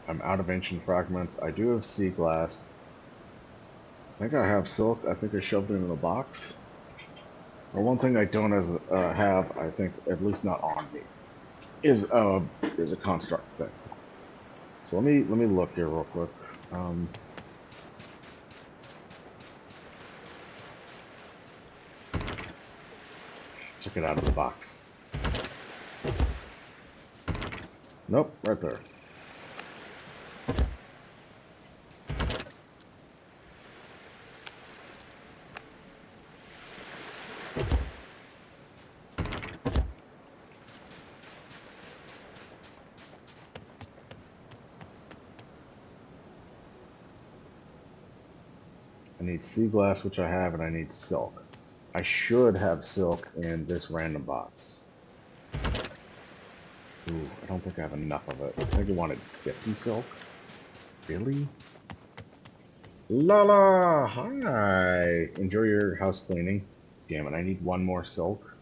S2: I'm out of ancient fragments. I do have sea glass. I think I have silk. I think I shoved it in a box. Or one thing I don't have, I think, at least not on me, is a construct thing. So let me look here real quick. Um, Took it out of the box. Nope, right there. I need sea glass, which I have, and I need silk. I should have silk in this random box. Ooh, I don't think I have enough of it. I think I wanted 50 silk. Really? Lala! Hi! Enjoy your house cleaning. Damn it, I need one more silk.